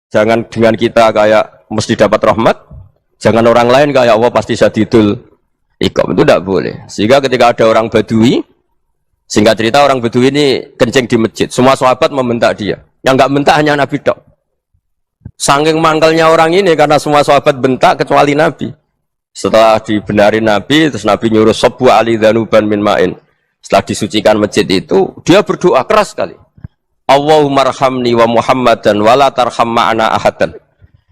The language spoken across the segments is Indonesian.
Jangan dengan kita kayak mesti dapat rahmat. Jangan orang lain kayak Allah pasti sadidul iqab. Itu tidak boleh. Sehingga ketika ada orang Badui, singkat cerita orang Badui ini kencing di masjid. Semua sahabat membentak dia. Yang enggak bentak hanya Nabi tok. Saking mangkelnya orang ini karena semua sahabat bentak kecuali Nabi. Setelah dibenarin Nabi, terus Nabi nyuruh Sobbu ali dhanuban min ma'in. Setelah disucikan masjid itu, dia berdoa keras sekali. Allahumma arhamni wa Muhammadan wa la tarham ma'ana ahadan.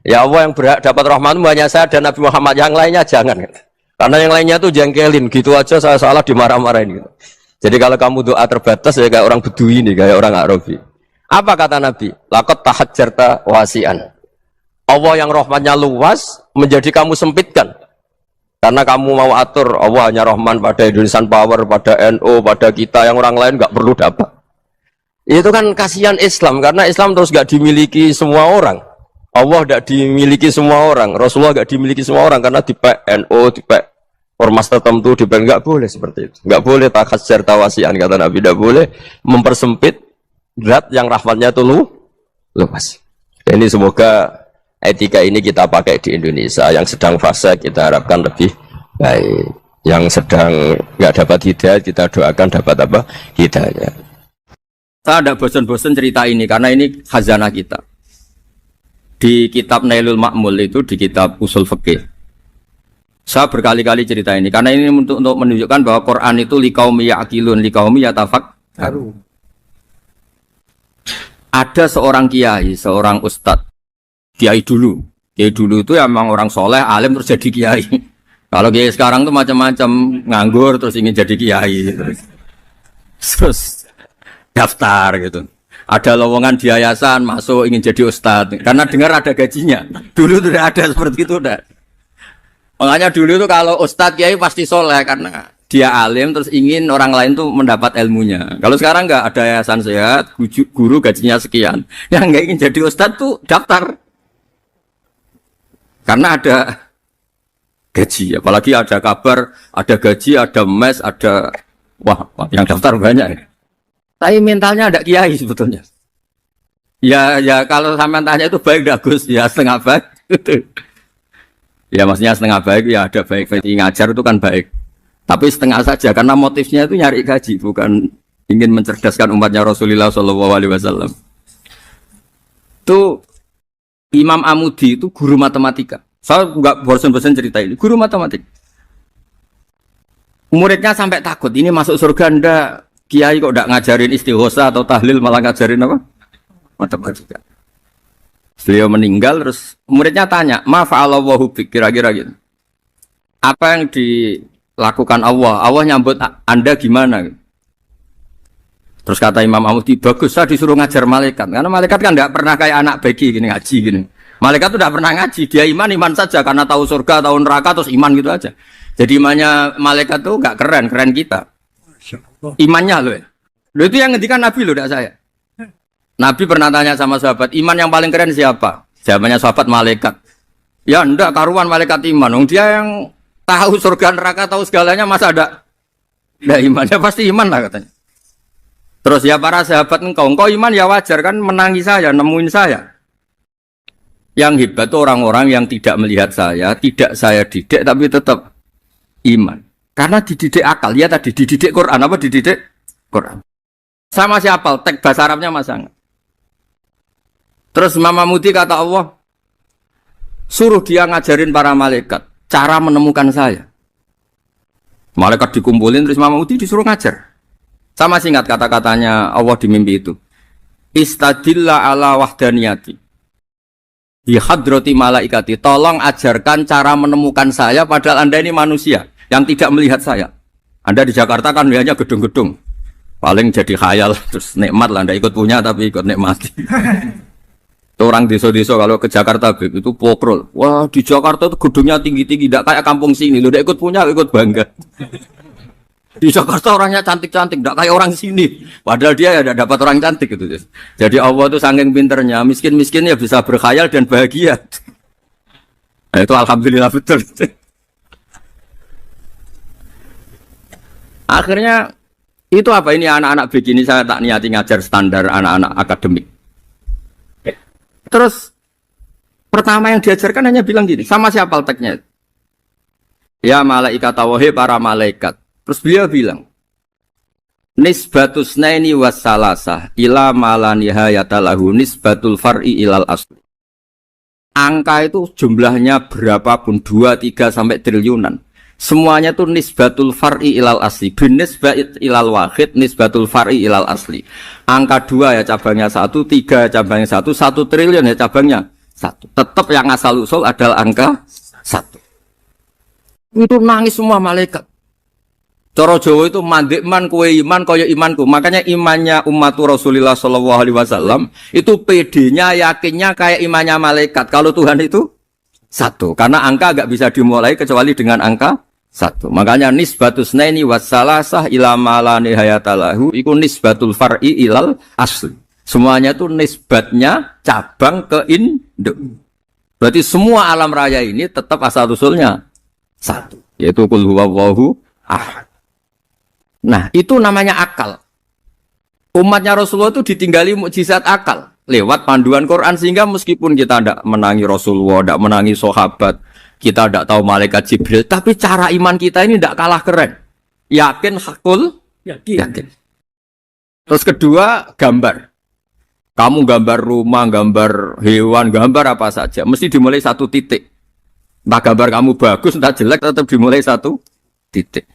Ya Allah, yang berhak dapat rahmatmu hanya saya dan Nabi Muhammad, yang lainnya jangan. Karena yang lainnya tuh jengkelin, gitu aja saya salah dimarah-marahin gitu. Jadi kalau kamu doa terbatas ya kayak orang Bedui ini, kayak orang Arabi. Apa kata Nabi? Laqad tahajjarta wasi'an. Allah yang rahmatnya luas menjadi kamu sempitkan. Karena kamu mau atur Allah hanya Rahman pada Indonesian Power, pada NU, pada kita, yang orang lain nggak perlu dapat. Itu kan kasihan Islam, karena Islam terus nggak dimiliki semua orang. Allah tidak dimiliki semua orang, Rasulullah tidak dimiliki semua orang, karena di NU, di ormas tertentu, di nggak boleh seperti itu. Nggak boleh takhasyar tawasian, kata Nabi, tidak boleh mempersempit zat yang rahmatnya itu luas. Ini semoga etika ini kita pakai di Indonesia. Yang sedang fase kita harapkan lebih baik. Yang sedang nggak dapat hidayah kita doakan dapat apa? Hidayah. Saya tidak bosan-bosan cerita ini karena ini khazanah kita. Di kitab Nailul Ma'mul itu, di kitab Usul Fiqih, saya berkali-kali cerita ini karena ini untuk menunjukkan bahwa Quran itu liqaumi ya'qilun, liqaumi yatafakkarun. Ada seorang kiai, seorang ustadz, kiai dulu itu emang orang soleh, alim terus jadi kiai. Kalau kiai sekarang tuh macam-macam, nganggur terus ingin jadi kiai, terus daftar gitu. Ada lowongan di yayasan, masuk ingin jadi ustadz, karena dengar ada gajinya. Dulu tidak ada seperti itu, udah. Makanya dulu itu kalau ustadz kiai pasti soleh karena dia alim terus ingin orang lain tuh mendapat ilmunya. Kalau sekarang nggak ada yayasan sehat, guru gajinya sekian, yang nggak ingin jadi ustadz tuh daftar. Karena ada gaji, apalagi ada kabar, ada gaji, ada mes, ada wah yang daftar banyak. Tapi mentalnya ada kiai sebetulnya. Ya kalau sampai tanya itu baik dah Gus, ya setengah baik. Ya maksudnya setengah baik, ya ada baik ngajar itu kan baik. Tapi setengah saja karena motifnya itu nyari gaji, bukan ingin mencerdaskan umatnya Rasulullah SAW. Itu Imam Amudi itu guru matematika. Saya nggak bosan-bosan cerita ini. Guru matematika. Muridnya sampai takut, ini masuk surga ndak? Kiai kok ndak ngajarin istighosa atau tahlil, malah ngajarin apa? Matematika. Beliau meninggal terus muridnya tanya, "Ma fa'alallahu bik?" Kira-kira gitu. Apa yang dilakukan Allah? Allah nyambut Anda gimana? Terus kata Imam Amudi, bagus saya disuruh ngajar malaikat. Karena malaikat kan tidak pernah kayak anak bagi gini ngaji gini. Malaikat itu tidak pernah ngaji, dia iman saja karena tahu surga, tahu neraka terus iman gitu aja. Jadi imannya malaikat tuh nggak keren kita. Imannya loh ya. Loh itu yang ngendikan Nabi loh, tidak saya. Nabi pernah tanya sama sahabat, iman yang paling keren siapa? Jawabannya sahabat malaikat. Ya enggak, karuan malaikat iman. Dia yang tahu surga neraka, tahu segalanya, masa ada? Nah imannya pasti iman lah katanya. Terus ya para sahabat engkau iman ya wajar kan menangi saya, nemuin saya. Yang hebat itu orang-orang yang tidak melihat saya, tidak saya didik tapi tetap iman. Karena dididik akal, ya tadi dididik Quran, apa dididik Quran. Sama masih hafal, teks bahasa Arabnya masang. Terus Imam Amudi kata Allah, suruh dia ngajarin para malaikat cara menemukan saya. Malaikat dikumpulin, terus Imam Amudi disuruh ngajar. Sama singkat kata-katanya Allah di mimpi itu. Istadilla ala wahdaniyati. Di hadrati malaikati, tolong ajarkan cara menemukan saya padahal Anda ini manusia yang tidak melihat saya. Anda di Jakarta kan hanya gedung-gedung. Paling jadi khayal, terus nikmat lah, Anda ikut punya tapi ikut nikmati. Orang desa-desa kalau ke Jakarta itu pokrol. Wah di Jakarta itu gedungnya tinggi-tinggi, tidak kayak kampung sini. Lu udah ikut punya, ikut bangga. Di Jakarta orangnya cantik-cantik, tidak kayak orang sini. Padahal dia ya tidak dapat orang cantik gitu. Jadi Allah itu saking pinternya, miskin-miskin ya bisa berkhayal dan bahagia. Nah, itu alhamdulillah betul. Akhirnya itu apa ini anak-anak begini saya tak niati ngajar standar anak-anak akademik. Terus Pertama yang diajarkan hanya bilang gini, sama siapa teksnya? Ya malaikat wahai para malaikat. Terus beliau bilang, nisbatus naini wassalasah ila malanihayata lahu nisbatul far'i ilal asli. Angka itu jumlahnya berapapun 2, 3 sampai triliunan. Semuanya itu nisbatul far'i ilal asli. Binisbat ilal wahid nisbatul far'i ilal asli. Angka 2 ya cabangnya 1, 3 ya cabangnya 1, 1 triliun ya cabangnya 1. Tetap yang asal usul adalah angka 1. Itu nangis semua malaikat. Cara Jawa itu mandek man kowe iman kaya imanku. Makanya imannya umat Rasulullah sallallahu alaihi wasallam itu PD-nya yakinnya kayak imannya malaikat. Kalau Tuhan itu 1. Karena angka enggak bisa dimulai kecuali dengan angka 1. Makanya nisbatus naini wassalasah ila malani hayatalahu iku nisbatul far'i ilal asli. Semuanya itu nisbatnya cabang ke induk. Berarti semua alam raya ini tetap asal usulnya 1, yaitu qul huwallahu ahad. Nah, itu namanya akal. Umatnya Rasulullah itu ditinggali mukjizat akal lewat panduan Quran, sehingga meskipun kita tidak menangi Rasulullah, tidak menangi sahabat, kita tidak tahu malaikat Jibril, tapi cara iman kita ini tidak kalah keren. Yakin, hakul, yakin. Terus kedua, gambar. Kamu gambar rumah, gambar hewan, gambar apa saja, mesti dimulai 1 titik. Entah gambar kamu bagus, entah jelek, tetap dimulai 1 titik.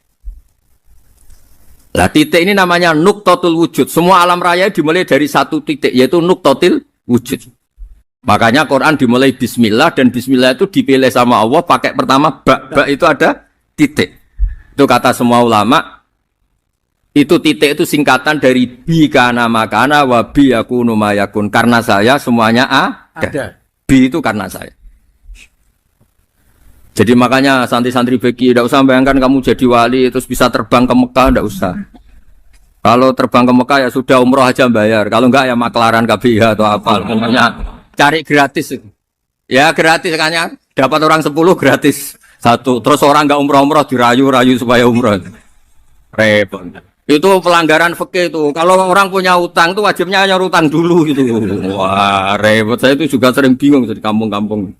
Lah titik ini namanya nuqtatul wujud. Semua alam raya dimulai dari 1 titik, yaitu nuqtatil wujud. Makanya Quran dimulai bismillah, dan bismillah itu dipilih sama Allah pakai pertama ba itu ada titik. Itu kata semua ulama. Itu titik itu singkatan dari bi kana makana wa bi yakunu mayakun. Karena saya semuanya ada. Bi itu karena saya. Jadi makanya santri-santri beki tidak usah bayangkan kamu jadi wali terus bisa terbang ke Mekah, tidak usah. Kalau terbang ke Mekah ya sudah umroh aja bayar. Kalau enggak ya maklaran KBH atau apa. Pokoknya cari gratis. Ya gratis kan, dapat orang 10 gratis 1. Terus orang enggak umroh-umroh dirayu-rayu supaya umroh. Repot. Itu pelanggaran fikih itu. Kalau orang punya utang itu wajibnya hanya utang dulu gitu. Wah repot. Saya itu juga sering bingung di kampung-kampung.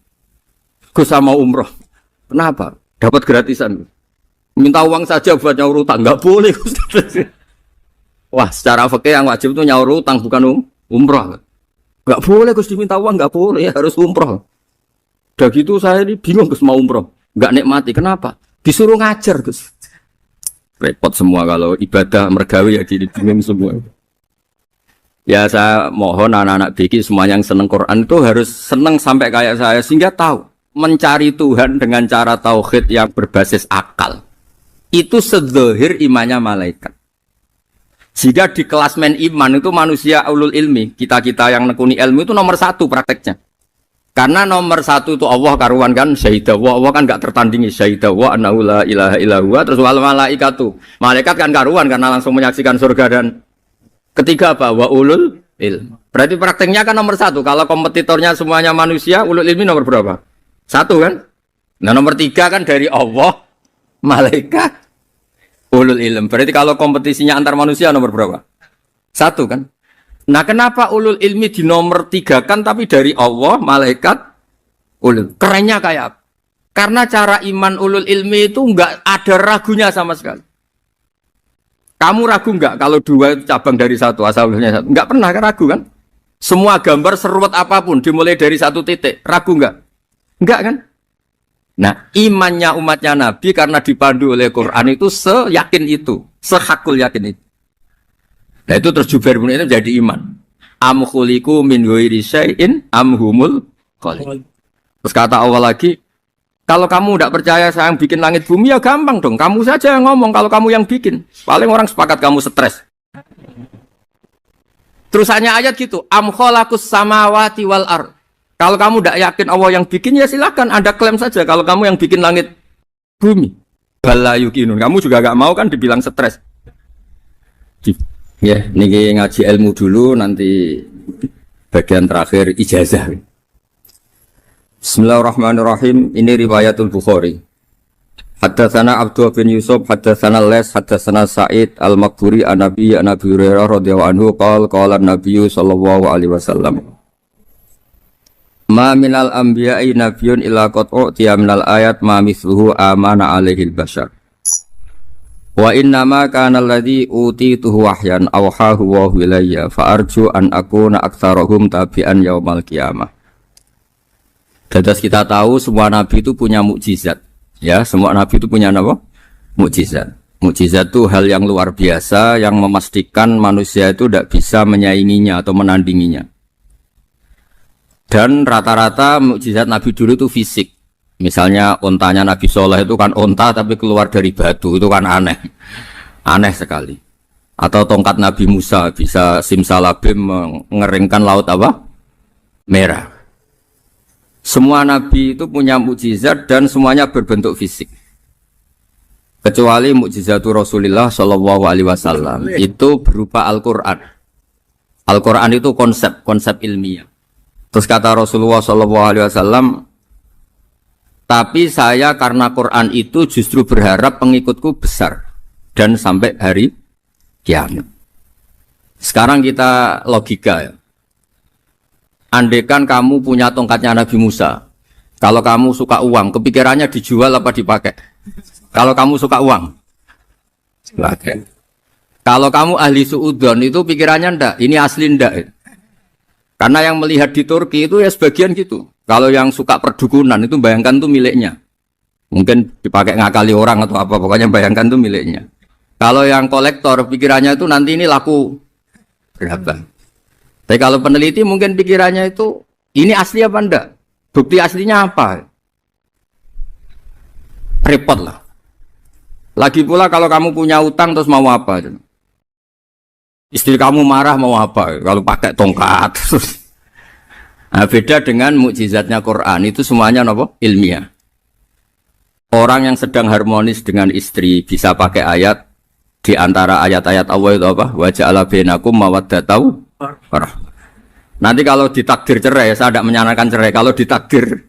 Gus sama umroh. Kenapa? Dapat gratisan. Minta uang saja buat nyaur utang. Enggak boleh. Wah, secara fikih yang wajib itu nyaur utang bukan umroh. Enggak boleh Gus diminta uang, enggak boleh, harus umroh. Udah gitu saya ini bingung Gus mau umroh. Enggak nikmati. Kenapa? Disuruh ngajar Gus. Repot semua kalau ibadah mergawe ya jadi bingung semua. Ya saya mohon anak-anak BK semua yang seneng Quran itu harus seneng sampai kayak saya sehingga tahu mencari Tuhan dengan cara tauhid yang berbasis akal itu sedzahir imannya malaikat. Jika di kelasmen iman itu manusia ulul ilmi, kita-kita yang nekuni ilmu itu nomor 1 prakteknya. Karena nomor 1 itu Allah karuan kan, syahidah Allah kan gak tertandingi, syahidah wa annahu la ilaha illallah. Terus wal malaikatu, malaikat kan karuan karena langsung menyaksikan surga. Dan ketiga apa? Wa ulul ilm. Berarti prakteknya kan nomor 1. Kalau kompetitornya semuanya manusia, ulul ilmi nomor berapa? 1 kan? Nah nomor 3 kan dari Allah, malaikat, ulul ilm. Berarti kalau kompetisinya antar manusia nomor berapa? 1 kan? Nah kenapa ulul ilmi di nomor 3 kan tapi dari Allah, malaikat, ulul. Kerennya kayak apa? Karena cara iman ulul ilmi itu enggak ada ragunya sama sekali. Kamu ragu enggak kalau 2 itu cabang dari 1, asalnya 1? Enggak pernah ragu kan? Semua gambar seruat apapun dimulai dari 1 titik, ragu enggak? Enggak kan? Nah, imannya umatnya Nabi karena dipandu oleh Quran itu seyakin itu, sehakul yakin itu. Nah, itu terus Jubair bin Mut'im jadi iman. Am khuliqu min ghairi syai'in am humul khaliq. Terus kata Allah lagi, kalau kamu tidak percaya saya yang bikin langit bumi ya gampang dong. Kamu saja yang ngomong kalau kamu yang bikin. Paling orang sepakat kamu stres. Terusannya ayat gitu, am khalaqus samawati wal ardh. Kalau kamu tidak yakin Allah yang bikin, ya silakan Anda klaim saja kalau kamu yang bikin langit bumi. Bala yukinun. Kamu juga gak mau kan dibilang stres. Ya, ini ngaji ilmu dulu, nanti bagian terakhir ijazah. Bismillahirrahmanirrahim. Ini riwayatul Bukhari. Haddatsana Abdullah bin Yusuf, haddatsana Les, haddatsana Sa'id al-Maqburi an-Nabi Hurairah radhiyallahu anhu qala an-Nabi sallallahu alaihi wasallam. Ma minal anbiya'i nabiyyun illa qad u'tiya minal ayat ma mithluhu amana alaihil bashar. Wa innama kana alladhi utituhu wahyan awhahu wa ilayya fa arju an akuna aktsarahum tabi'an yaumal qiyamah. Dados kita tahu semua nabi itu punya mukjizat. Ya, semua nabi itu punya apa? Mukjizat. Mukjizat itu hal yang luar biasa yang memastikan manusia itu tidak bisa menyainginya atau menandinginya. Dan rata-rata mukjizat nabi dulu itu fisik. Misalnya ontanya Nabi Soleh itu kan onta tapi keluar dari batu, itu kan aneh. Aneh sekali. Atau tongkat Nabi Musa bisa simsalabim mengeringkan laut apa? Merah. Semua nabi itu punya mukjizat dan semuanya berbentuk fisik. Kecuali mukjizatul Rasulullah Shallallahu Alaihi Wasallam itu berupa Al-Quran. Al-Quran itu konsep ilmiah. Terus kata Rasulullah Shallallahu Alaihi Wasallam, tapi saya karena Quran itu justru berharap pengikutku besar dan sampai hari kiamat. Sekarang kita logika ya. Andaikan kamu punya tongkatnya Nabi Musa, kalau kamu suka uang, kepikirannya dijual apa dipakai? Kalau kamu suka uang, dipakai. Kalau kamu ahli suudon itu pikirannya ndak, ini asli ndak. Karena yang melihat di Turki itu ya sebagian gitu. Kalau yang suka perdukunan itu bayangkan tuh miliknya. Mungkin dipakai ngakali orang atau apa, pokoknya bayangkan tuh miliknya. Kalau yang kolektor pikirannya itu nanti ini laku berapa. Tapi kalau peneliti mungkin pikirannya itu ini asli apa enggak? Bukti aslinya apa? Repot lah. Lagi pula kalau kamu punya utang terus mau apa? Istri kamu marah mau apa? Kalau pakai tongkat. Nah, beda dengan mukjizatnya Quran itu semuanya apa? Ilmiah. Orang yang sedang harmonis dengan istri bisa pakai ayat di antara ayat-ayat Allah itu apa? Wa ja'ala bainakum mawaddatan Nanti kalau ditakdir cerai, saya tidak menyarankan cerai. Kalau ditakdir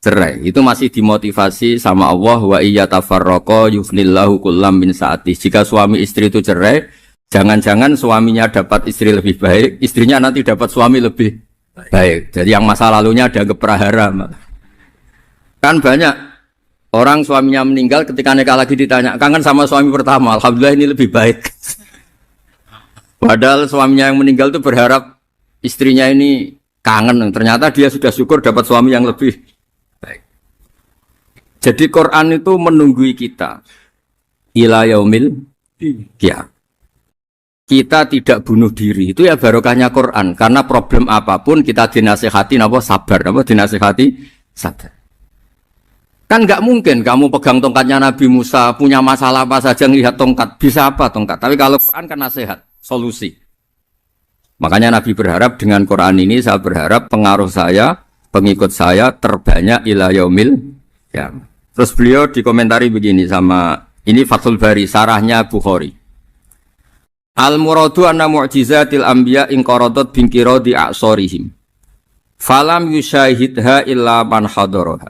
cerai, itu masih dimotivasi sama Allah. Wa iya tafarraqa yufnillahu kullam min saati. Jika suami istri itu cerai, jangan-jangan suaminya dapat istri lebih baik, istrinya nanti dapat suami lebih baik. Jadi yang masa lalunya dianggap prahara. Kan banyak orang suaminya meninggal ketika nikah lagi ditanya, kangen sama suami pertama, alhamdulillah ini lebih baik. Padahal suaminya yang meninggal itu berharap istrinya ini kangen, ternyata dia sudah syukur dapat suami yang lebih baik. Jadi Quran itu menunggui kita ila yaumil qiyamah. Kita tidak bunuh diri, itu ya barokahnya Quran. Karena problem apapun kita dinasihati apa sabar, apa dinasihati sabar. Kan nggak mungkin kamu pegang tongkatnya Nabi Musa punya masalah apa saja ngelihat tongkat, bisa apa tongkat? Tapi kalau Quran kan nasihat, solusi. Makanya Nabi berharap dengan Quran ini, saya berharap pengaruh saya, pengikut saya terbanyak ila yaumil ya. Terus beliau dikomentari begini sama ini Fathul Bari, sarahnya Bukhari. Al-muradu anna mu'jizatil anbiya in qaradat binkiradi a'sorihim. Falam yusyahidha illa man hadaraha.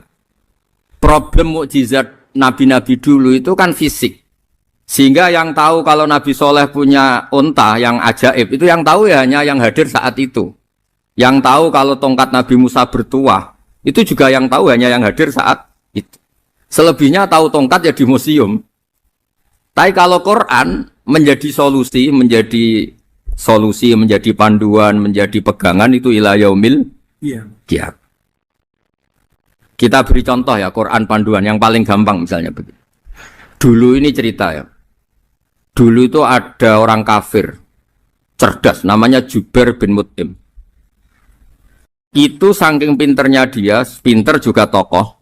Problem mukjizat nabi-nabi dulu itu kan fisik. Sehingga yang tahu kalau Nabi Soleh punya unta yang ajaib, itu yang tahu ya hanya yang hadir saat itu. Yang tahu kalau tongkat Nabi Musa bertuah, itu juga yang tahu hanya yang hadir saat itu. Selebihnya tahu tongkat ya di museum. Tapi kalau Quran menjadi solusi, menjadi panduan, menjadi pegangan itu ila yaumil qiyamah. Kita beri contoh ya, Quran panduan yang paling gampang misalnya begitu. Dulu ini cerita ya. Dulu itu ada orang kafir cerdas namanya Jubair bin Mut'im. Itu saking pinternya dia, pinter juga tokoh.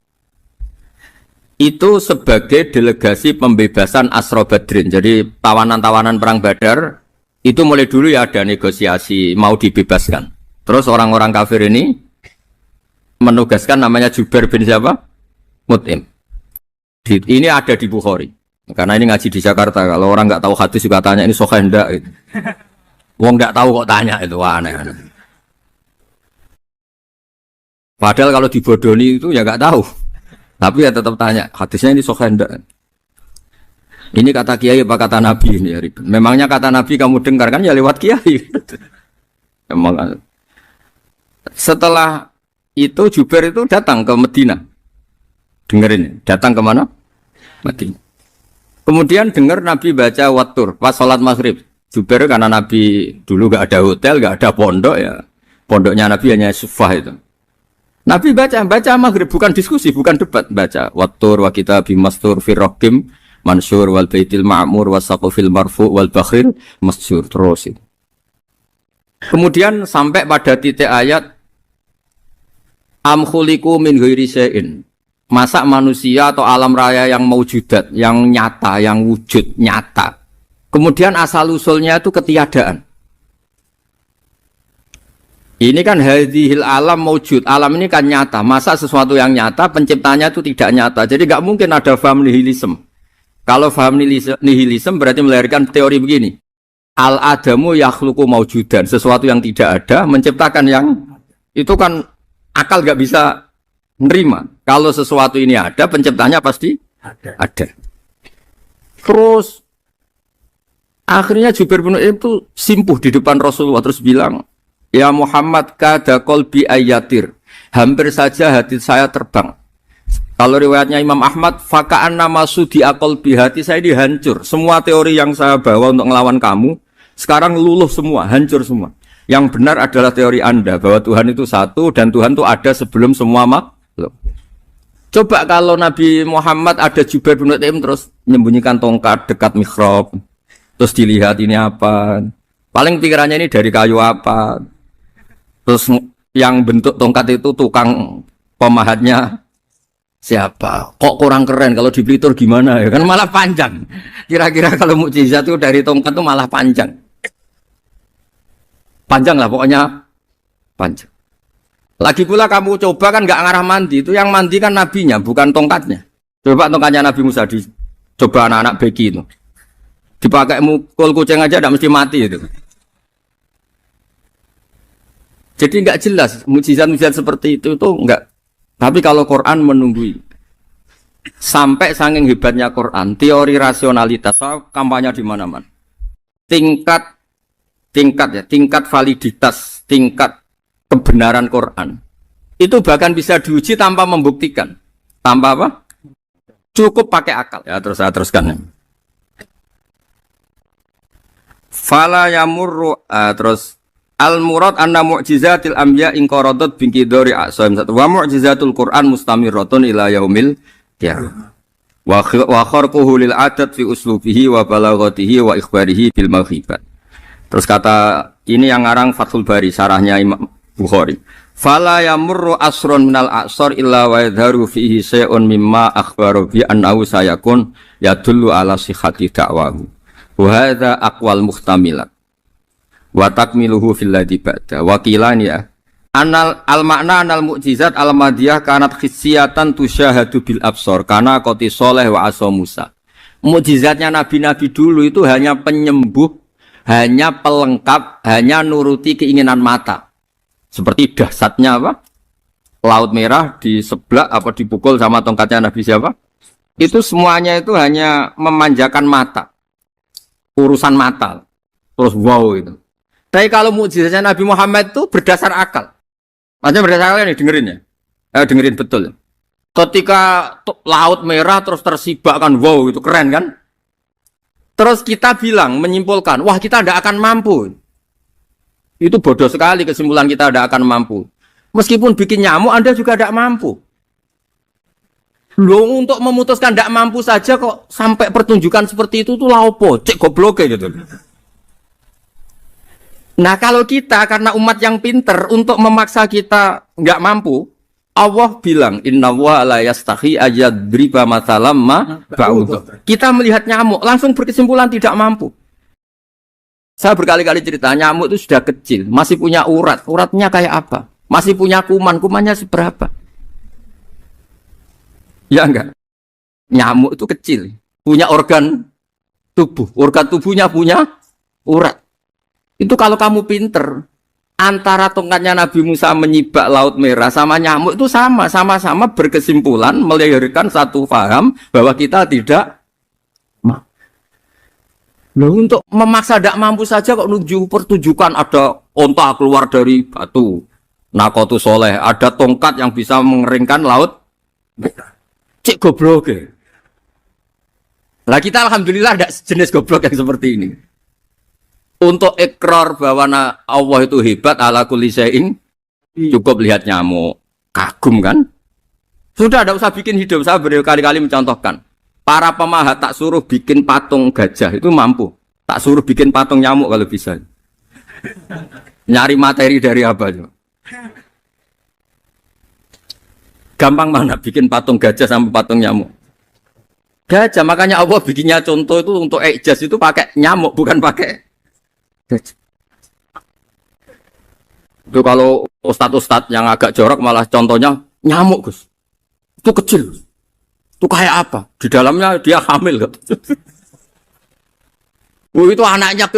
Itu sebagai delegasi pembebasan Asra Badrin. Jadi tawanan-tawanan perang Badar itu mulai dulu ya ada negosiasi mau dibebaskan. Terus orang-orang kafir ini menugaskan namanya Jubair bin siapa? Mut'im. Ini ada di Bukhari. Karena ini ngaji di Jakarta, kalau orang nggak tahu hadis juga tanya ini sahih ndak gitu. Wong nggak tahu kok tanya itu aneh. Padahal kalau dibodoni itu ya nggak tahu. Tapi ya tetap tanya, hadisnya ini sahih ndak. Ini kata kiai apa kata nabi ini ya ribet. Memangnya kata nabi kamu dengar kan ya lewat kiai. Emang setelah itu Jubair itu datang ke Medina. Dengerin, datang ke mana? Medina. Kemudian dengar Nabi baca Wattur pas sholat maghrib. Jubair karena Nabi dulu gak ada hotel, gak ada pondok ya. Pondoknya Nabi hanya sufah itu. Nabi baca maghrib, bukan diskusi, bukan debat, baca Wattur wa kitabim mastur firrokim mansur wal baitil ma'mur wasaqufil marfu wal bakhril masjur terus itu. Kemudian sampai pada titik ayat am khuliqu min ghairi syai'in. Masa manusia atau alam raya yang maujudat, yang nyata, yang wujud nyata. Kemudian asal usulnya itu ketiadaan. Ini kan hadhil alam maujud. Alam ini kan nyata. Masa sesuatu yang nyata penciptanya itu tidak nyata. Jadi nggak mungkin ada faham nihilisme. Kalau faham nihilisme berarti melahirkan teori begini. Al-adamu yakhluqu maujudan. Sesuatu yang tidak ada menciptakan yang itu kan akal nggak bisa nerima. Kalau sesuatu ini ada, penciptanya pasti ada. Terus akhirnya Jubair bin Mut'im itu simpuh di depan Rasulullah terus bilang, "Ya Muhammad, kada qalbi ayatir." Hampir saja hati saya terbang. Kalau riwayatnya Imam Ahmad, faka'anna masudi aqalbi, hati saya ini hancur. Semua teori yang saya bawa untuk melawan kamu sekarang luluh semua, hancur semua. Yang benar adalah teori Anda bahwa Tuhan itu satu dan Tuhan itu ada sebelum semua makhluk. Coba kalau Nabi Muhammad ada Jubair bin Mut'im terus menyembunyikan tongkat dekat mihrab, terus dilihat ini apa, paling pikirannya ini dari kayu apa, terus yang bentuk tongkat itu tukang pemahatnya siapa, kok kurang keren, kalau di Blitar gimana ya, kan malah panjang. Kira-kira kalau mukjizat itu dari tongkat itu malah panjang lah pokoknya panjang. Lagi pula kamu coba kan nggak ngarah mandi, itu yang mandi kan nabinya, bukan tongkatnya. Coba tongkatnya Nabi Musa coba anak-anak beki itu, dipakai mukul kucing aja tidak mesti mati itu. Jadi nggak jelas mukjizat-mukjizat seperti itu nggak. Tapi kalau Quran menunggui, sampai saking hebatnya Quran, teori rasionalitas, soal kampanye di mana-mana, tingkat validitas, tingkat kebenaran Quran itu bahkan bisa diuji tanpa membuktikan, tanpa apa? Cukup pakai akal. Ya terus saya teruskan. Fala yamurru terus al murad anna mu'jizatil anbiya in qaradat bi qidari asaim wa mu'jizatul Quran mustamirratun ila yaumil qiyamah. Wa kharquhu lil adat fi uslubihi wa balaghatihi wa ikhbarihi bil maghibat. Terus kata ini yang ngarang Fathul Bari, sarahnya Imam Bukhari. Fala yamurru asrun minal a'sar illa wa yadharu fihi syai'un mimma akhbaru bi annahu sayakun yadullu ala sihhati da'wahu. Wa hadza aqwal muhtamilat. Wa takmiluhu fil ladzi ba'da. Wa qilani ya. Anal al makna anal mukjizat al madiyah kanat khissiyatan tusyahadu bil absar kana qati soleh wa asa Musa. Mukjizatnya nabi-nabi dulu itu hanya penyembuh, hanya pelengkap, hanya nuruti keinginan mata. Seperti dahsyatnya apa? Laut Merah di sebelah apa dipukul sama tongkatnya Nabi siapa? Itu semuanya itu hanya memanjakan mata. Urusan mata. Terus wow itu. Tapi kalau mukjizatnya Nabi Muhammad itu berdasar akal. Maksudnya berdasar akal nih dengerin ya. Dengerin betul. Ketika Laut Merah terus tersibak kan wow itu keren kan? Terus kita bilang menyimpulkan, wah kita tidak akan mampu. Itu bodoh sekali kesimpulan kita tidak akan mampu. Meskipun bikin nyamuk Anda juga tidak mampu. Loh untuk memutuskan tidak mampu saja kok sampai pertunjukan seperti itu tuh laopo, cek goblok gitu. Nah kalau kita karena umat yang pinter untuk memaksa kita nggak mampu, Allah bilang Inna wa la yastahi ayadriba mathalam ma ba'udhu. Kita melihat nyamuk langsung berkesimpulan tidak mampu. Saya berkali-kali cerita, nyamuk itu sudah kecil, masih punya urat. Uratnya kayak apa? Masih punya kuman, kumannya seberapa? Ya enggak? Nyamuk itu kecil, punya organ tubuh. Organ tubuhnya punya urat. Itu kalau kamu pinter, antara tongkatnya Nabi Musa menyibak Laut Merah sama nyamuk itu sama-sama berkesimpulan melahirkan satu paham bahwa kita tidak. Loh, untuk memaksa tidak mampu saja kok nuju pertunjukan ada onta keluar dari batu, Nakotu soleh, ada tongkat yang bisa mengeringkan laut. Cek goblok ya. Lah kita alhamdulillah ada jenis goblok yang seperti ini. Untuk ikrar bahwa Allah itu hebat ala kulli syai'in, cukup lihat nyamuk, kagum kan? Sudah ada usah bikin hidup. Saya berkali-kali mencontohkan. Para pemahat tak suruh bikin patung gajah itu mampu. Tak suruh bikin patung nyamuk kalau bisa. Nyari materi dari apa coba? Gampang mana bikin patung gajah sama patung nyamuk? Gajah, makanya Allah bikinnya contoh itu untuk ijaz itu pakai nyamuk, bukan pakai gajah. Itu kalau ustadz-ustadz yang agak jorok malah contohnya nyamuk, Gus. Itu kecil. Itu kayak apa? Di dalamnya dia hamil. Itu anaknya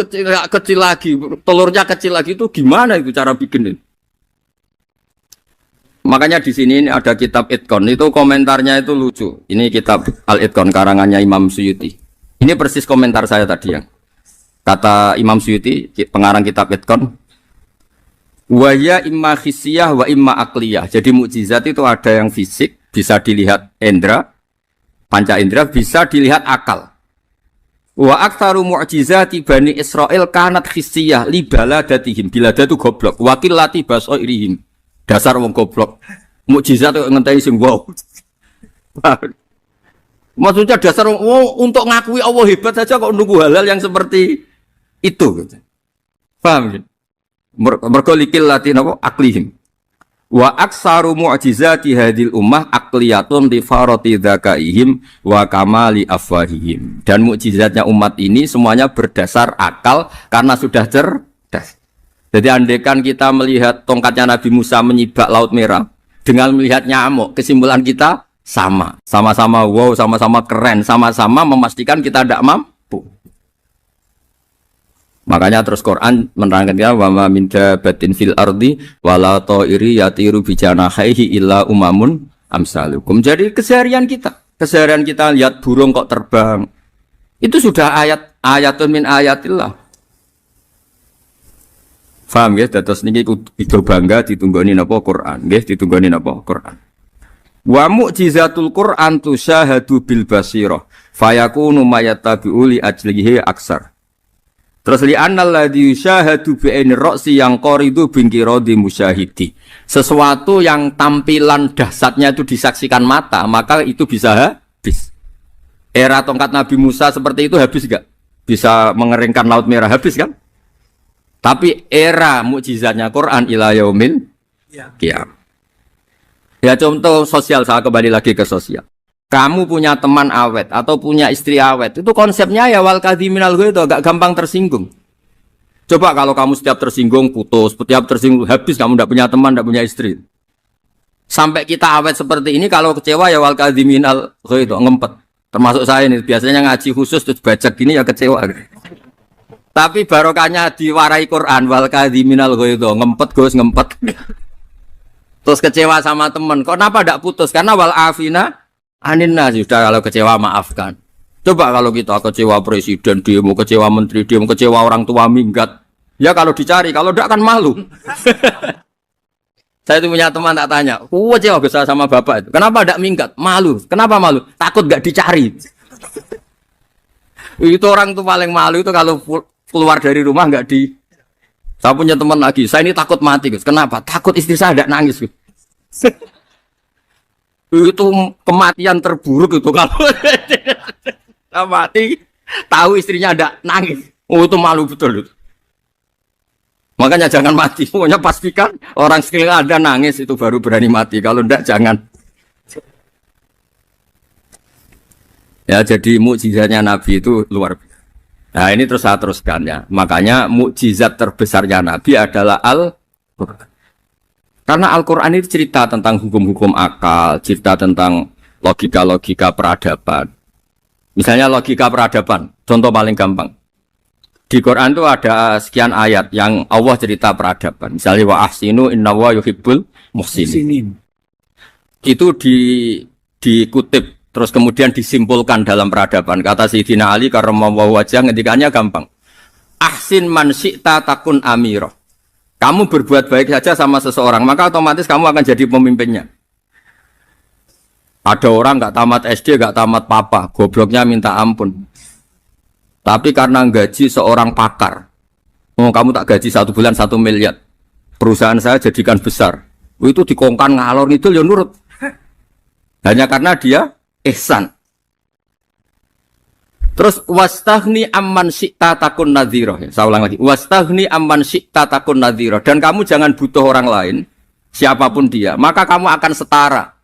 kecil lagi, telurnya kecil lagi, itu gimana itu cara bikin ini? Makanya di sini ada kitab Itqan, itu komentarnya itu lucu. Ini kitab Al-Itqan karangannya Imam Suyuti. Ini persis komentar saya tadi yang kata Imam Suyuti, pengarang kitab Itqan. Wa ya imma khissiyah wa imma akliyah. Jadi mukjizat itu ada yang fisik, bisa dilihat indra, panca indra, bisa dilihat akal. Wa aktsaru mu'jizati Bani Israil kanat khissiyah li baladatihim. Biladatu goblok, wa qillati basairihim. Dasar wong goblok. Mukjizat kok ngenteni sing wow. Maksudnya dasar wong untuk ngakui Allah hebat saja kok nunggu hal-hal yang seperti itu gitu. Paham gitu? Mergo likil latin apa aklihim. Wa aksaru mu'jizati hadil ummah akliyatun li farati dzakaihim wa kamali afwahihim. Dan mukjizatnya umat ini semuanya berdasar akal karena sudah cerdas. Jadi andaikan kita melihat tongkatnya Nabi Musa menyibak Laut Merah dengan melihat nyamuk, kesimpulan kita sama. Sama-sama wow, sama-sama keren, sama-sama memastikan kita tidak mampu. Makanya terus Quran menerangkan kita wa ma min dabatin fil ardi wala ta'iri yatiru bi janahihi illa umamun amsalukum. Jadi keseharian kita lihat burung kok terbang. Itu sudah ayatun min ayatillah. Paham ya? Terus niki itu bangga ditunggoni napa Quran, nggih ditunggoni napa Quran. Wa mu'jizatul Quran tusyahadu bil basirah fayakunu mayatabi'u li ajlihi aksar. Terus li annal ladzi yusyahadu bi ainir ra'si yang qaridu bingkiradi musyahidi. Sesuatu yang tampilan dahsyatnya itu disaksikan mata, maka itu bisa habis. Era tongkat Nabi Musa seperti itu habis enggak? Bisa mengeringkan Laut Merah habis kan? Tapi era mukjizatnya Quran ila yaumil qiyamah. Ya contoh sosial, saya kembali lagi ke sosial. Kamu punya teman awet atau punya istri awet, itu konsepnya ya wal kadhiminal ghaidh, agak gampang tersinggung. Coba kalau kamu setiap tersinggung putus, setiap tersinggung habis, kamu tidak punya teman, tidak punya istri. Sampai kita awet seperti ini, kalau kecewa ya wal kadhiminal ghaidh, ngempet. Termasuk saya ini, biasanya ngaji khusus terus baca gini ya kecewa. Tapi barokahnya diwarai Quran wal kadhiminal ghaidh, ngempet Gus, ngempet. Terus kecewa sama teman, kenapa tidak putus? Karena wal afina aninna, sudah kalau kecewa maafkan. Coba kalau kita kecewa presiden demo, kecewa menteri demo, kecewa orang tua minggat. Ya kalau dicari, kalau tidak kan malu. Saya itu punya teman tak tanya, kecewa Gus sama bapak itu. Kenapa tidak minggat? Malu. Kenapa malu? Takut gak dicari. Itu orang tuh paling malu itu kalau keluar dari rumah nggak di. Saya punya teman lagi, saya ini takut mati Gus. Kenapa? Takut istri saya tidak nangis Gus. Itu kematian terburuk itu kalau mati tahu istrinya tidak nangis. Oh itu malu betul itu. Makanya jangan mati. Pokoknya pastikan orang sekeliling Anda nangis itu baru berani mati. Kalau tidak jangan. Ya jadi mukjizatnya Nabi itu luar biasa. Nah ini terus saya teruskan ya. Makanya mukjizat terbesarnya Nabi adalah Al-Quran. Karena Al-Quran itu cerita tentang hukum-hukum akal, cerita tentang logika-logika peradaban. Misalnya logika peradaban, contoh paling gampang. Di Quran itu ada sekian ayat yang Allah cerita peradaban. Misalnya wa ahsinu innallaha yuhibbul muhsinin. Itu dikutip. Terus kemudian disimpulkan dalam peradaban. Kata Sayyidina Ali karramallahu wajhah ngendikannya gampang. Ahsin man syi'ta takun amirah. Kamu berbuat baik saja sama seseorang, maka otomatis kamu akan jadi pemimpinnya. Ada orang nggak tamat SD, nggak tamat papa, gobloknya minta ampun. Tapi karena gaji seorang pakar, oh kamu tak gaji 1 bulan 1 miliar, perusahaan saya jadikan besar. Itu dikongkan ngalor itu ya nurut. Hanya karena dia ihsan. Terus wastaghni amman syi'ta takun nadhira. Saya ulang lagi. Wastaghni amman syi'ta takun nadhira. Dan kamu jangan butuh orang lain, siapapun dia, maka kamu akan setara.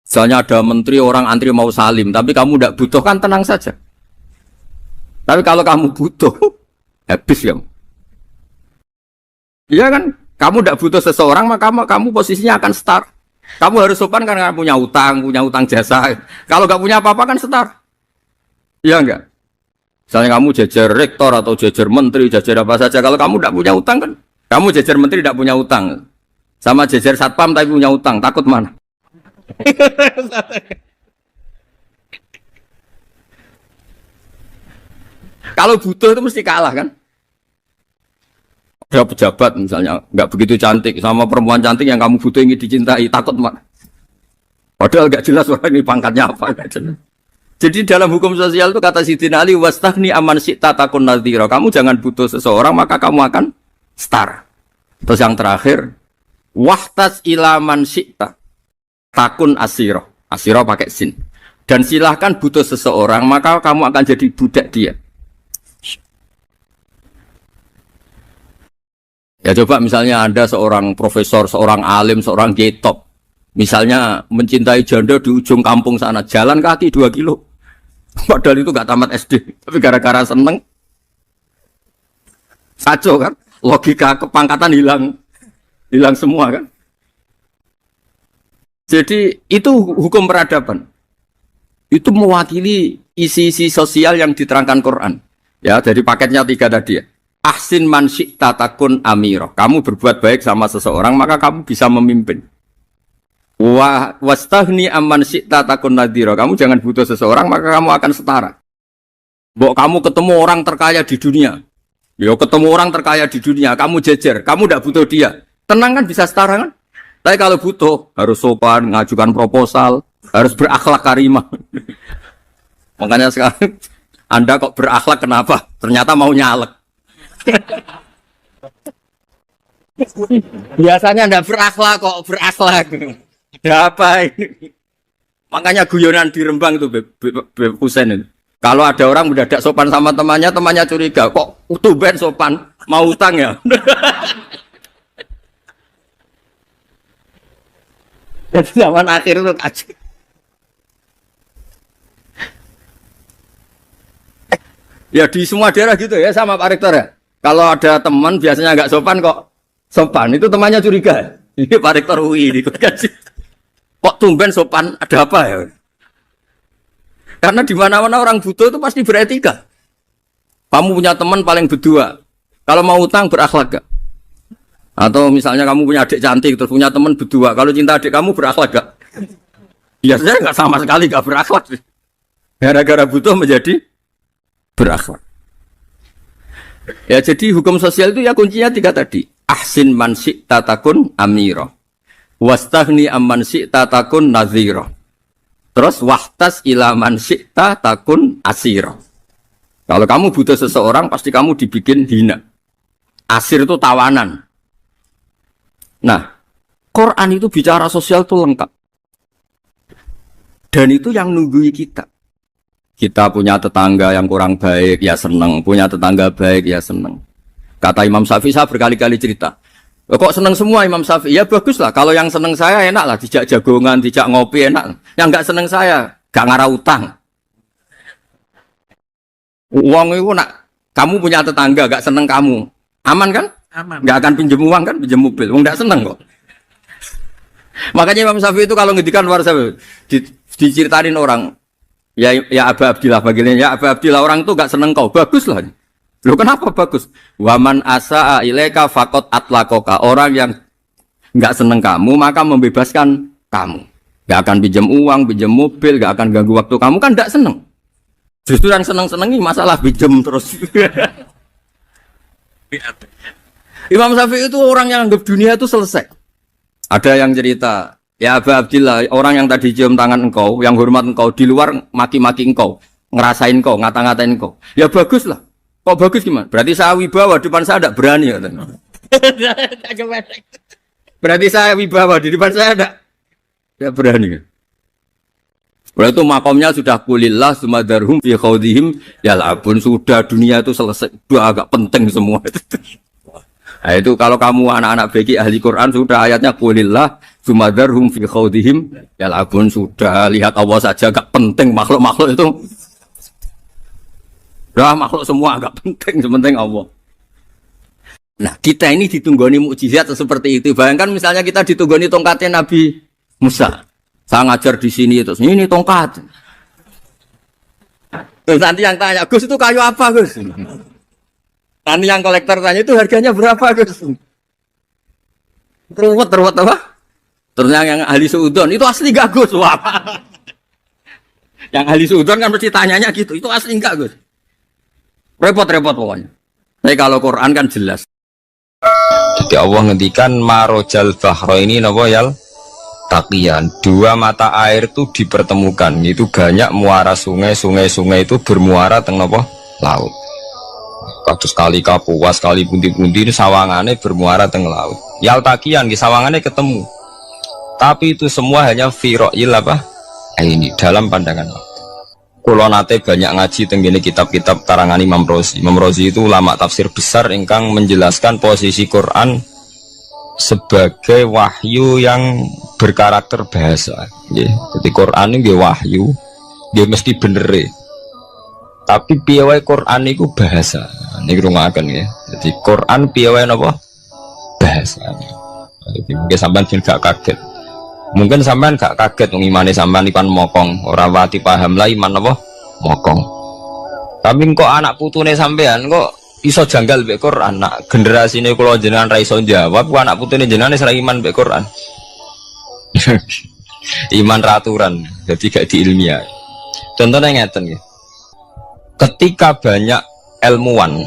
Misalnya ada menteri orang antri mau salim, tapi kamu tidak butuh kan tenang saja. Tapi kalau kamu butuh, habis kamu. Iya kan? Kamu tidak butuh seseorang, maka kamu posisinya akan setara. Kamu harus sopan karena punya utang jasa. Kalau nggak punya apa-apa kan setar. Iya enggak? Misalnya kamu jajar rektor atau jajar menteri, jajar apa saja. Kalau kamu tidak punya utang kan, kamu jajar menteri tidak punya utang. Sama jajar satpam tapi punya utang, takut mana? Kalau butuh itu mesti kalah kan? Ada pejabat misalnya nggak begitu cantik sama perempuan cantik yang kamu butuh ingin dicintai, takut mak. Padahal nggak jelas orang ini pangkatnya apa, nggak jelas. Jadi dalam hukum sosial itu kata Sidina Ali, wastaghni aman syi'ta takun nadhira. Kamu jangan butuh seseorang maka kamu akan setara. Terus yang terakhir, wahtas ilaman syi'ta takun asiro. Asiro pakai sin. Dan silahkan butuh seseorang maka kamu akan jadi budak dia. Ya coba misalnya Anda seorang profesor, seorang alim, seorang getop. Misalnya mencintai janda di ujung kampung sana, jalan kaki 2 kilo. Padahal itu gak tamat SD. Tapi gara-gara seneng, kacau kan? Logika kepangkatan hilang semua kan? Jadi itu hukum peradaban. Itu mewakili isi-isi sosial yang diterangkan Quran. Ya, dari paketnya 3 tadi ya. Ahsin man syi'ta takun amiro. Kamu berbuat baik sama seseorang, maka kamu bisa memimpin. Wastaghni amman syi'ta takun nadhira. Kamu jangan butuh seseorang, maka kamu akan setara. Mbok kamu ketemu orang terkaya di dunia. Ya ketemu orang terkaya di dunia, kamu jejer, kamu tidak butuh dia. Tenang kan bisa setara kan? Tapi kalau butuh, harus sopan, ngajukan proposal, harus berakhlak karimah. Makanya sekarang, Anda kok berakhlak kenapa? Ternyata mau nyalek. Biasanya Anda berakhlak kok berakhlak. Ada apa ini? Makanya guyonan di Rembang itu Beb Husain itu. Kalau ada orang mendadak sopan sama temannya, temannya curiga, kok tumben sopan, mau utang ya? Jadi zaman akhir itu kacau. Ya di semua daerah gitu ya sama Pak Rektor ya. Kalau ada teman biasanya nggak sopan kok sopan, itu temannya curiga. Ini Pak Rektor UI ini kok tumben sopan, ada apa ya? Karena di mana-mana orang butuh itu pasti beretika. Kamu punya teman paling berdua, kalau mau utang berakhlak gak? Atau misalnya kamu punya adik cantik terus punya teman berdua, kalau cinta adik kamu berakhlak gak? Biasanya nggak sama sekali nggak berakhlak. Gara-gara butuh menjadi berakhlak. Ya jadi hukum sosial itu ya kuncinya 3 tadi. Ahsin man syi'ta takun amira. Wastaghni amman syi'ta takun nadhira. Terus wahtas ila man syi'ta takun asira. Kalau kamu butuh seseorang pasti kamu dibikin hina. Asir itu tawanan. Nah, Quran itu bicara sosial itu lengkap. Dan itu yang nunggui kita. Kita punya tetangga yang kurang baik, ya seneng. Punya tetangga baik, ya seneng. Kata Imam Syafi'i, saya berkali-kali cerita. Kok seneng semua Imam Syafi'i? Ya bagus lah. Kalau yang seneng saya enak lah. Dijak jagongan, dijak ngopi enak. Yang nggak seneng saya, gak ngarah utang. Uang itu nak, kamu punya tetangga, gak seneng kamu. Aman kan? Aman. Gak akan pinjem uang kan, pinjem mobil. Uang gak seneng kok. Makanya Imam Syafi'i itu kalau ngedikan luar sana, diceritain orang. Ya Aba Abdillah bagiannya, ya Aba Abdillah orang itu gak seneng kau, bagus lah. Loh kenapa bagus? Waman asa'a ilaika faqad atlaqaka. Orang yang gak seneng kamu maka membebaskan kamu. Gak akan pinjam uang, pinjam mobil, gak akan ganggu waktu kamu kan gak seneng. Justru yang seneng-senengi masalah pinjam terus. Imam Syafi'i itu orang yang anggap dunia itu selesai. Ada yang cerita, ya Aba Abdillah, orang yang tadi cium tangan engkau, yang hormat engkau, di luar maki-maki engkau, ngerasain engkau, ngata-ngatain engkau. Ya bagus lah. Kok bagus gimana? Berarti saya wibawa, depan saya tidak berani. Berarti saya wibawa, di depan saya tidak berani. Berarti itu makomnya sudah kulillah, sumadarhum fi khawdihim, yal'abun, sudah dunia itu selesai, sudah agak penting semua. Nah itu kalau kamu anak-anak beki ahli Quran sudah ayatnya kulillah sumadarhum fi khawdihim yal'abun, sudah lihat Allah saja agak penting, makhluk-makhluk itu makhluk semua agak penting, sepenting Allah. Nah kita ini ditunggoni mukjizat seperti itu. Bayangkan misalnya kita ditunggoni tongkatnya Nabi Musa, saya ngajar di sini terus ini tongkat, terus nanti yang tanya, Gus itu kayu apa Gus? Nanti yang kolektor tanya itu harganya berapa Gus? Teruwet apa? Terus yang ahli suudon itu asli gak Gus? Wah. Yang ahli suudon kan mesti tanyanya gitu, itu asli enggak Gus? Repot-repot pokoknya. Tapi kalau Quran kan jelas. Jadi Allah ngendikan marojal bahro ini napa yal taqiyan, dua mata air itu dipertemukan, itu banyak muara sungai itu bermuara teng napa laut. Kados kali Kapuas, kali pundi-pundi ini sawangane bermuara teng laut. Yal taqiyan di sawangane ketemu. Tapi itu semua hanya firoil apa? Ini dalam pandangan Allah. Kulo nate banyak ngaji tenggene kitab-kitab karangan Imam Rozi. Imam Rozi itu ulama tafsir besar ingkang menjelaskan posisi Quran sebagai wahyu yang berkarakter bahasa. Jadi Quran ini wahyu, dia mesti bener. Tapi piye wae Quran itu bahasa. Niki rungaken ya. Jadi Quran piye wae napa? Bahasa. Jadi mungkin sampean gak kaget. Mungkin sampean gak kaget wong imane sampean ikan mokong, ora wati paham lah iman apa mokong. Tapi kok anak putune sampean kok iso janggal mbek Quran. Nak generasine kula jenengan ra iso jawab, kok anak putune jenengan ora iman mbek Quran. Iman raturan, jadi gak diilmiah. Contohnya ngeten nggih. Ketika banyak ilmuwan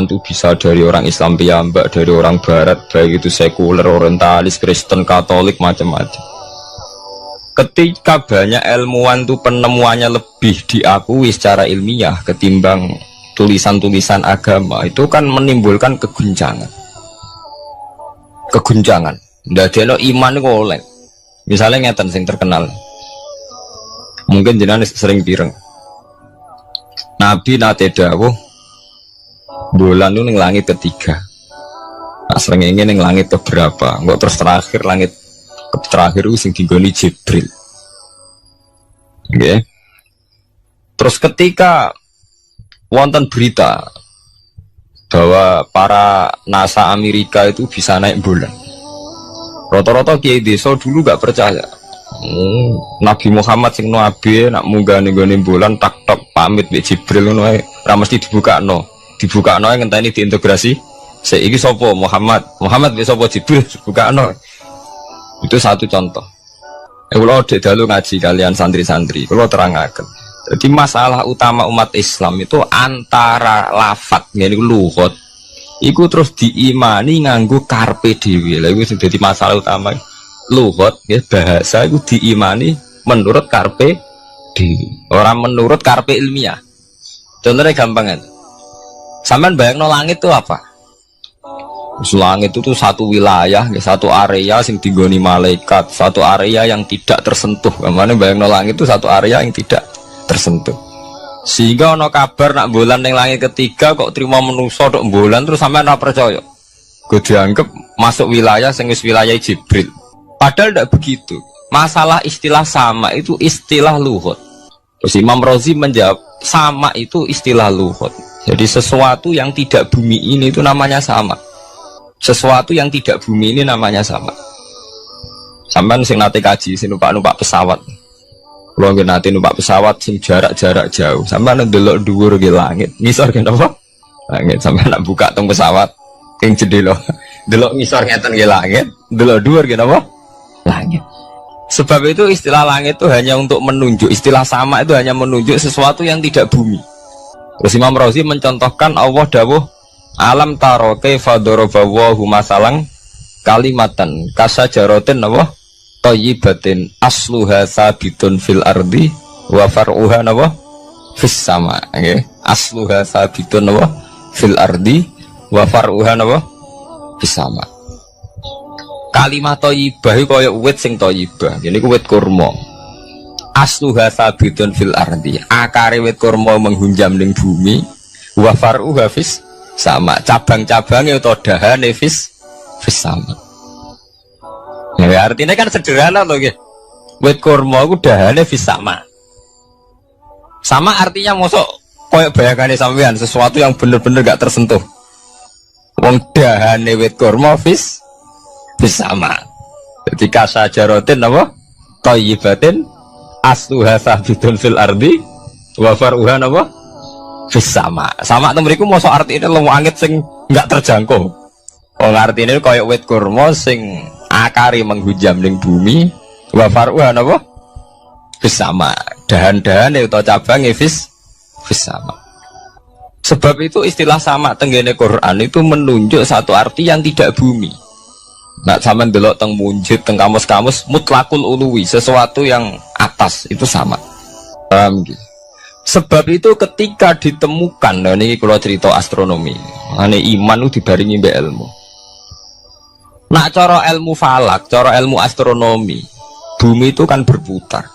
itu bisa dari orang Islam piyambak, dari orang Barat, baik itu sekuler, orientalis, Kristen, Katolik, macam-macam. Ketika banyak ilmuwan itu penemuannya lebih diakui secara ilmiah ketimbang tulisan-tulisan agama, itu kan menimbulkan keguncangan. Ndadekno iman iku oleh. Misalnya ngeten sing terkenal. Mungkin jenengan sering pireng. Nabi nate dawuh bulan itu ning langit ketiga. Nah, sering ingin ning langit keberapa? Enggak terus terakhir langit terakhir itu sing digoni Jibril. Okay. Terus ketika wonten berita bahwa para NASA Amerika itu bisa naik bulan, rata-rata kiai desa dulu gak percaya. Nabi Muhammad sing nabi nak munggah ning bulan tak pamit mbek Jibril ngono ae ora mesti dibukakno ngenteni diintegrasi saiki sapa Muhammad mbek sapa Jibril dibukakno. Itu satu contoh. Kula dek dalu ngaji kalian santri-santri kula terangaken. Jadi masalah utama umat Islam itu antara lafat ngene lugat iku terus diimani nganggo karpe dhewe. Lha iku sing dadi masalah utama. Lugat ya bahasa itu diimani menurut karpe dhewe, orang menurut karpe ilmiah. Contohnya gampang kan. Sampean bayangno langit itu apa? Langit itu satu wilayah, satu area sing digoni malaikat, satu area yang tidak tersentuh. Kemana bayangno langit itu satu area yang tidak tersentuh. Sehingga ono kabar nak bulan yang langit ketiga kok terima menuso tok bulan terus sampean ora percaya. Gue dianggap masuk wilayah sing wis wilayah Jibril. Padahal tidak begitu. Masalah istilah sama itu istilah luhut. Terus Imam Rozi menjawab sama itu istilah luhut. Jadi sesuatu yang tidak bumi ini itu namanya sama. Sesuatu yang tidak bumi ini namanya sama. Sampai sing nate kaji sing numpak pesawat. Kalau nggak nate numpak pesawat sing jarak jauh. Sampai ndelok dhuwur ke langit. Ngisor ke apa? Langit sampai nak buka tong pesawat. King jendela. Delok ngisor ngeten ke langit. Delok dhuwur ke apa? Langit. Sebab itu istilah langit itu hanya untuk menunjuk, istilah sama itu hanya menunjuk sesuatu yang tidak bumi. Terus Imam Razi mencontohkan Allah dawuh Alam taro kaifa daraballahu masalang kalimatan kasajaratin napa thayyibatin asluha sabitun fil ardi wa far'uha napa fis sama, nggih. Asluha sabitun napa fil ardi wa far'uha napa fis sama. Kalimat thayyibah iku kaya wit sing thayyibah. Ngene iku wit kurma. Asluha sabitun fil ardi. Akare wit kurma menghunjam ning bumi, wa far'uha fis sama, cabang-cabangnya atau dahane fis sama. Ya, artinya kan sederhana loh ya. Wit kurma itu dahane fis sama. Sama artinya mosok koyok bayangannya sampean sesuatu yang bener-bener gak tersentuh. Wong dahane wit kurma fis sama. Jadi kasajarotin apa? Thayyibatin asluha sabitun fil ardi wa far'uha apa? Sama itu mriku mosok artine lemu angit sing enggak terjangkau. Wong artine koyo wit kurma sing akari menghujam ning bumi, wa faruha napa? Sama. Dahan-dahane utawa cabange sama. Sebab itu istilah sama tenggene Quran itu menunjuk satu arti yang tidak bumi. Nah, sampean delok teng munjid teng kamus-kamus mutlakul uluwi, sesuatu yang atas itu sama. Paham gitu. Sebab itu ketika ditemukan, nah ini kalau cerita astronomi, ane iman itu dibaringi mbek ilmu. Nak cara ilmu falak, cara ilmu astronomi, bumi itu kan berputar.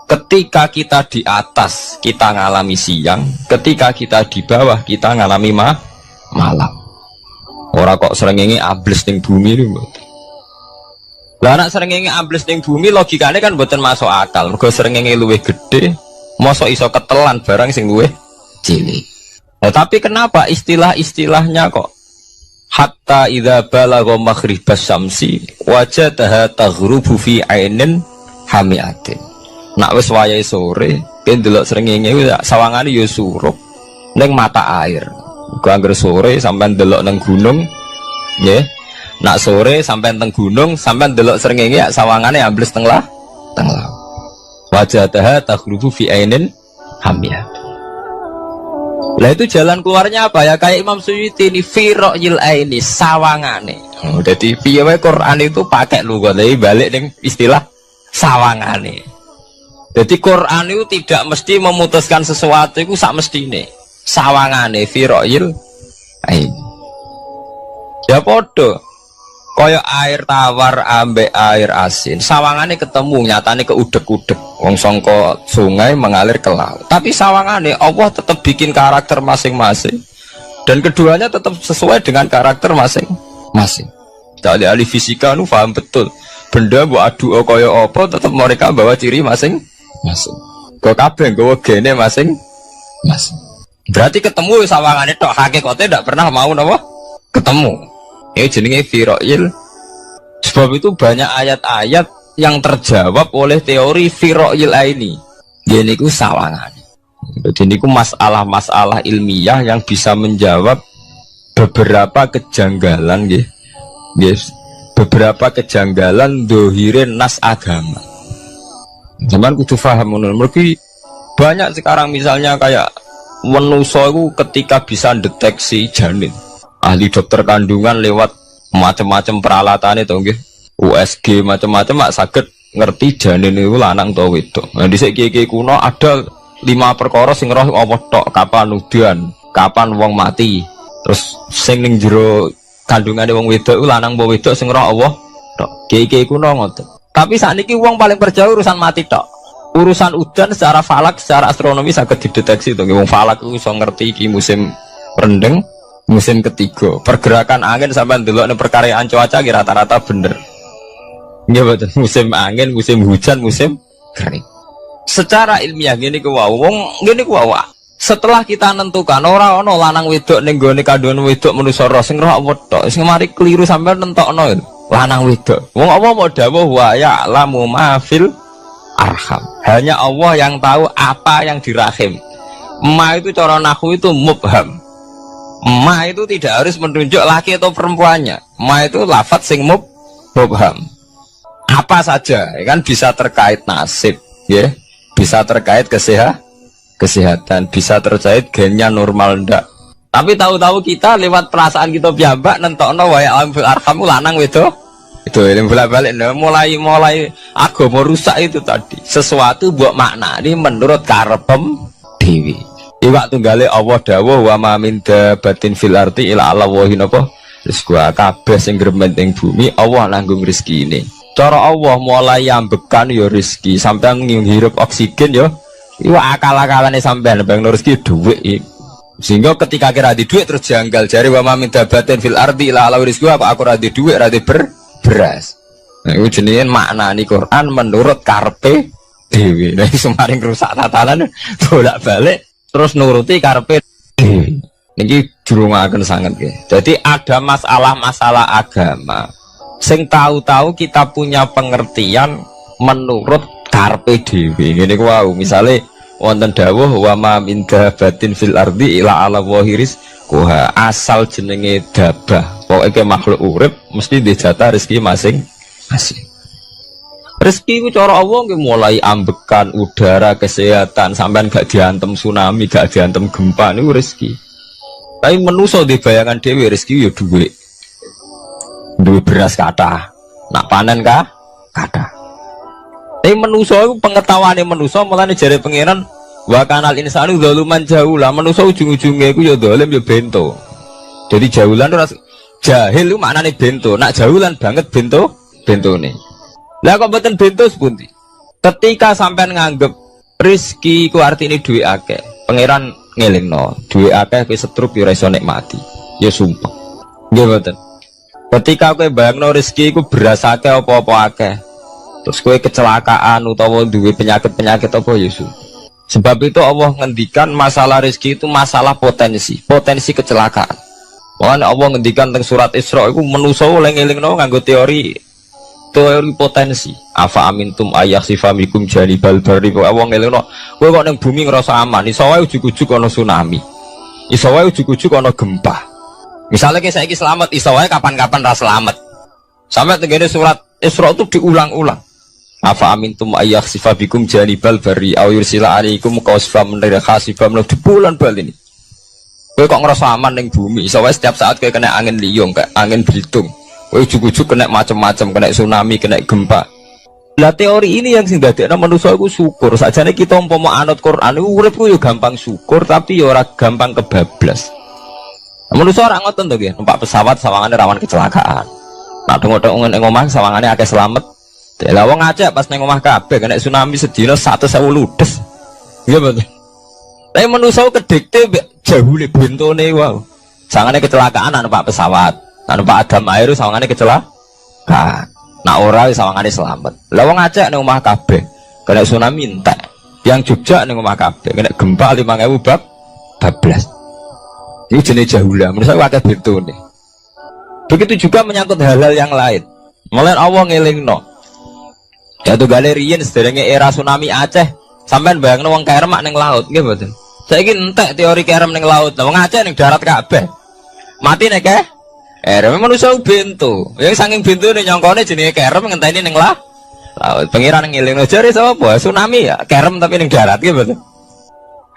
Ketika kita di atas, kita ngalami siang. Ketika kita di bawah, kita ngalami malam. Orang kok srengenge ambles ning bumi itu. Lah nak srengenge ambles ning bumi logikane kan mboten masuk akal. Mergo srengenge luwih gede. Mosok iso ketelan barang sing luwih cilik. Nah, tapi kenapa istilah-istilahnya kok hatta idza balagha maghribas syamsi wajadaha taghrubu fi ainin hamiatin. Nak wis wayahe sore, ben delok srengenge sawangane ya surup ning mata air. Uga anggere sore sampean delok nang gunung, nggih. Nak sore sampean teng gunung, sampean delok srengenge sawangane ambles teng laut. Wajadaha taghrubu fi ainin hamiyah. Lah itu jalan keluarnya apa ya? Kayak Imam Suyuti ini fi ra'yil aini sawangane. Jadi piye wae Quran itu pakai lugat dari balik ning istilah sawangane. Jadi Quran itu tidak mesti memutuskan sesuatu itu sak mestine. Sawangane fi ra'yil aini. Ya podo. Kaya air tawar ambek air asin, sawangane ketemu nyatane keudek-udek. Wong sangka sungai mengalir ke laut. Tapi sawangane Allah tetap bikin karakter masing-masing. Dan keduanya tetap sesuai dengan karakter masing-masing. Dari ahli fisika nu paham betul. Benda mbok adu kaya apa tetap mereka bawa ciri masing-masing. Kok kabeh nggawa gene masing-masing. Berarti ketemu sawangane tok hakikate ndak pernah mau napa? Ketemu. Ini jenenge firo'il. Sebab itu banyak ayat-ayat yang terjawab oleh teori firo'il ini. Ini ku sawangan. Jadi ini ku masalah-masalah ilmiah yang bisa menjawab beberapa kejanggalan, yes. Beberapa kejanggalan dohirin nas agama. Zaman kudu faham mereka banyak sekarang misalnya kayak manusia itu ketika bisa deteksi janin. Ahli dokter kandungan lewat macam-macam peralatan itu nggih. USG macam-macam mak saged ngerti janin itu lanang atau wedok. Nah dhisik kiye-kiye kuno ada 5 perkara sing roh apa tok, kapan udan, kapan wong mati. Terus sing ning jero kandungane wong wedok iku lanang apa wedok sing roh Allah tok. Kiye-kiye kuno ngoten. Tapi sakniki wong paling percaya urusan mati tok. Urusan udan secara falak, secara astronomi saged dideteksi to. Wong falak iku iso ngerti iki musim rendeng. Musim ketiga, pergerakan angin sampai dulu nih perkaryaan cuaca rata-rata bener. Iya betul. Musim angin, musim hujan, musim kering. Secara ilmiah gini wong gini setelah kita nentukan orang lanang wedok ning gone kandungan wedok manusa roh sing roh wedok sing mari keliru sampai nentokno lanang wedok. Wong apa mau dawuh wa ya lamu mafil arham. Hanya Allah yang tahu apa yang di rahim. Ma itu cara nahwu itu mubham. Ma itu tidak harus menunjuk laki atau perempuannya. Ma itu lafadz sing mubham. Apa saja, ya kan bisa terkait nasib, ya, bisa terkait kesehatan, bisa terkait gennya normal ndak. Tapi tahu-tahu kita lewat perasaan kita piyambak nentokno wae alam fil arham lanang wedok. Itu yang bolak-balik mulai agama rusak itu tadi. Sesuatu buat makna ini menurut karepem dewi. Iwak tunggale Allah dawuh wa ma min dabatin fil ardi ila Allah wa hinapa. Rizku kabeh sing gremeng ing bumi Allah nanggung rezeki ini. Cara Allah mulai ambekan ya rezeki sampai ngirup oksigen ya. Iwak akal-akalane sampean bang rezeki dhuwit iki. Sehingga ketika kira di duit terus janggal jari wa ma min dabatin fil ardi ila Allah rizku apa aku ra di duit ra di beras. Nah itu jenenge maknani Quran menurut karepe dhewe. Nah semaring rusak tatanan bolak-balik terus nuruti karepe dhewe. Niki jurungaken sanget nggih. Jadi ada masalah-masalah agama sing tahu-tahu kita punya pengertian menurut karepe dhewe. Ngene ku wau misale wonten dawuh wa ma min dabatin fil ardi ila ala wahiris kuha asal jenenge dabah pokoke makhluk urip mesti dijatah rezeki masing-masing. Rezeki ku cara Allah nggih mulai ambekan udara kesehatan sampean gak diantem tsunami gak diantem gempa niku rezeki. Tapi manusa di bayangan dhewe rezeki ya duwe. Duwe beras kathah. Nak panen kathah. Tapi manusia itu pengetahuannya manusia mulanya jari pengiran wa kanal insanu zaluman jaulah manusia ujung-ujungnya itu ya zalim ya bento. Jadi jaulan itu jahil itu maknanya bento. Nak jaulan banget bento nih. Lah kok mboten bento sepundi? Ketika sampean nganggep rezeki ku artine duwe akeh, pangeran ngelingno duwe akeh kowe setruk ya ora iso nikmati. Ya sumpah. Nggih mboten. Ketika kowe bayangno rezeki ku beras akeh apa-apa akeh. Terus kowe kecelakaan utawa duwe penyakit-penyakit apa Yesus. Sebab itu Allah ngendikan masalah rezeki itu masalah potensi kecelakaan. Makanya Allah ngendikan tentang surat Isra itu manusa eling-elingno nganggo teori potensi. Afa amintum ayakhsifamikum janibal barri. Allah ngelingno kowe kok ning bumi ngrasa aman, iso wae ujug-ujug ana tsunami. Iso wae ujug-ujug ana gempa. Misalnya kayak saiki selamat, iso wae kapan-kapan ra selamat. Sampai tenggene surat Isra itu diulang-ulang. Afa amintum ayakhsifabikum janibal barri aw yursila alaikum qasfam min khasifam di bulan bal ini. Kowe kok ngerasa aman ning bumi, iso wae setiap saat kowe kena angin liung, kayak angin belitung. Kowe ujug-ujug kena macam-macam, kena tsunami, kena gempa. Lah teori ini yang sing dadekno manusa iku syukur. Sakjane kita umpama anut Quran iku urip ku yo gampang syukur tapi yo ora gampang kebablas. Manusa ora ngoten to nggih, numpak pesawat sawangane rawan kecelakaan. Nak tengok-tengok ning omah sawangane akeh selamat. Lah wong Aceh pas ning omah kabeh kena tsunami sedina 100.000 ludes. Nggih betul. Tapi manusa kedikte jahule bentone wae. Sawangane kecelakaan ana numpak pesawat. Nak numpak adam air sawangane kecelakaan. Nak ora sawangane selamat. Lah wong Aceh ning omah kabeh kena tsunami entek. Yang Jogja ning omah kabeh kena gempa 5.000 bablas. Ini jenis jahula, menurut saya akeh bentone. Begitu juga menyangkut hal-hal yang lain. Mulai Allah ngelingno. Ya tuh galerian sederenge era tsunami Aceh, sampean bayangno wong kerem ning laut, nggih mboten. Saiki entek teori kerem ning laut. Wong Aceh ning darat kabeh. Mati nek kerem manusa bento. Yang saking bentone nyongkone jenenge kerem ngenteni ning laut. Pangeran ngelingno jare sapa? Tsunami ya, kerem tapi ning darat, nggih mboten.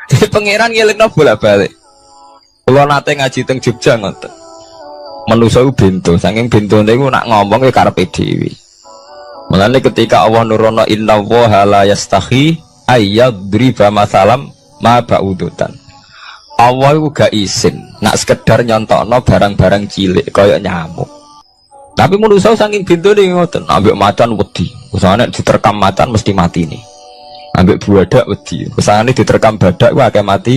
Jadi pangeran ngelingno bolak-balik. Kalau nate ngaji teng Jogja ngoten. Manusa ku bento, saking bentone iku nak ngomong ya karepe dhewe. Mulane ketika Allah nurono innallaha la yastahi ayyadriba masalam ma ba'udutan. Allah iku gak izin nak sekedar nyontokno barang-barang cilik kaya nyamuk. Tapi manusa saking bentone ngoten, ambek macan wedi. Usahane diterkam macan mesti mati nih. Ambek buadak wedi. Usahane diterkam badak ku akeh mati.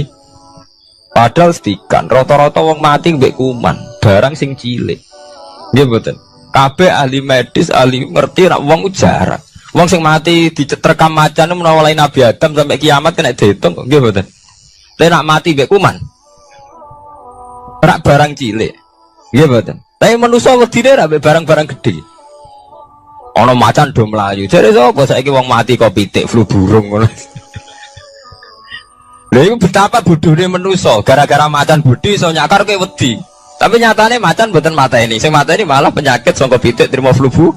Padahal setikan, rata-rata wong mati mbek kuman, barang sing cilik. Nggih mboten. Kabeh ahli medis, ahli ngerti nek wong jarak. Wong sing mati diterkam macan menawa mulai Nabi Adam sampai kiamat kena diitung, nggih mboten. Lek nak mati mbek kuman. Rak barang cilik. Nggih mboten. Tapi manusa wedine ra mbek barang-barang gedhe. Ana macan do mlayu. Jare sapa saiki wong mati kok pitik flu burung ngono. Lha iku betapa bodohne manusa, gara-gara macan bodhi iso nyakar kowe wedi. Tapi nyatane macan mboten mateni. Sing mateni malah penyakit saka pitik terima flu burung.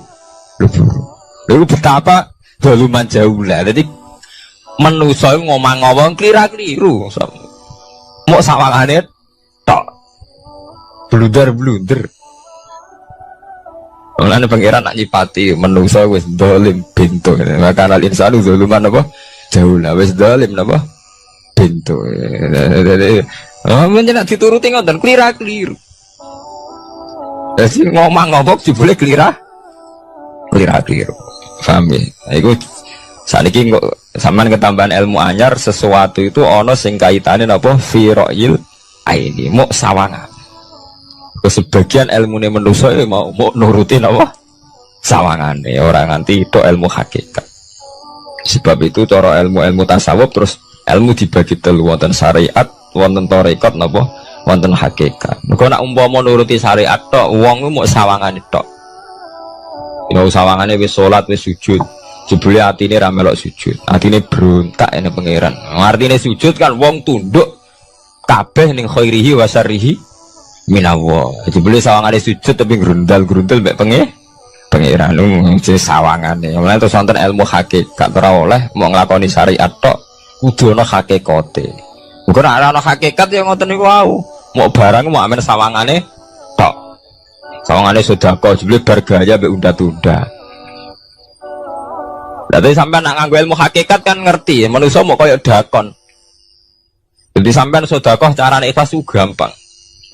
Lha iku betapa daluman jauh lah. Dadi manusa iku ngomong-ngomong kira-keliru. Mok sawangane tok. blunder. Mulane pangeran nak nyipati menungso wis dolim bintu. Maka al insanu zaluman apa? Jauh lah wis dolim napa? Bintu. Menjenak dituruti ngoten klira-kliru. Jadi ngomong jebule klira-kliru. Paham ya? Iku saniki kok sampean ketambahan ilmu anyar sesuatu itu ana sing kaitane napa firoil aini mok sawangan. Sebagian ilmune manusa mau nurutin apa sawangane ora nganti itu ilmu hakikat. Sebab itu cara ilmu tasawuf terus ilmu dibagi telu wonten syariat, wonten tarekat napa wonten hakikat. Mergo nek umpama nuruti syariat tok wong mau sawangane tok. Ya sawangane wis salat wis sujud. Jebule atine ra melok sujud. Atine berontak ene pangeran. Artine sujud kan wong tunduk kabeh ning khairihi wa syarrihi minallah. Jebule sawangane sujud tapi grundal-grundal mek pangeran jenenge sawangane. Mulane terus wonten ilmu hakikat ora oleh mau nglakoni syariat tok kudu ana hakikate. Muga nek ana hakikat ya ngoten niku wau. Mau barang mau amen sawangane tok. Sawangane sedekah jebule bar gaya mek unda-tunda. Tapi sampean nak nganggo ilmu hakikat kan ngerti, manusia mau koyok dakon. Jadi sampean sedekah carane ikhlas itu gampang,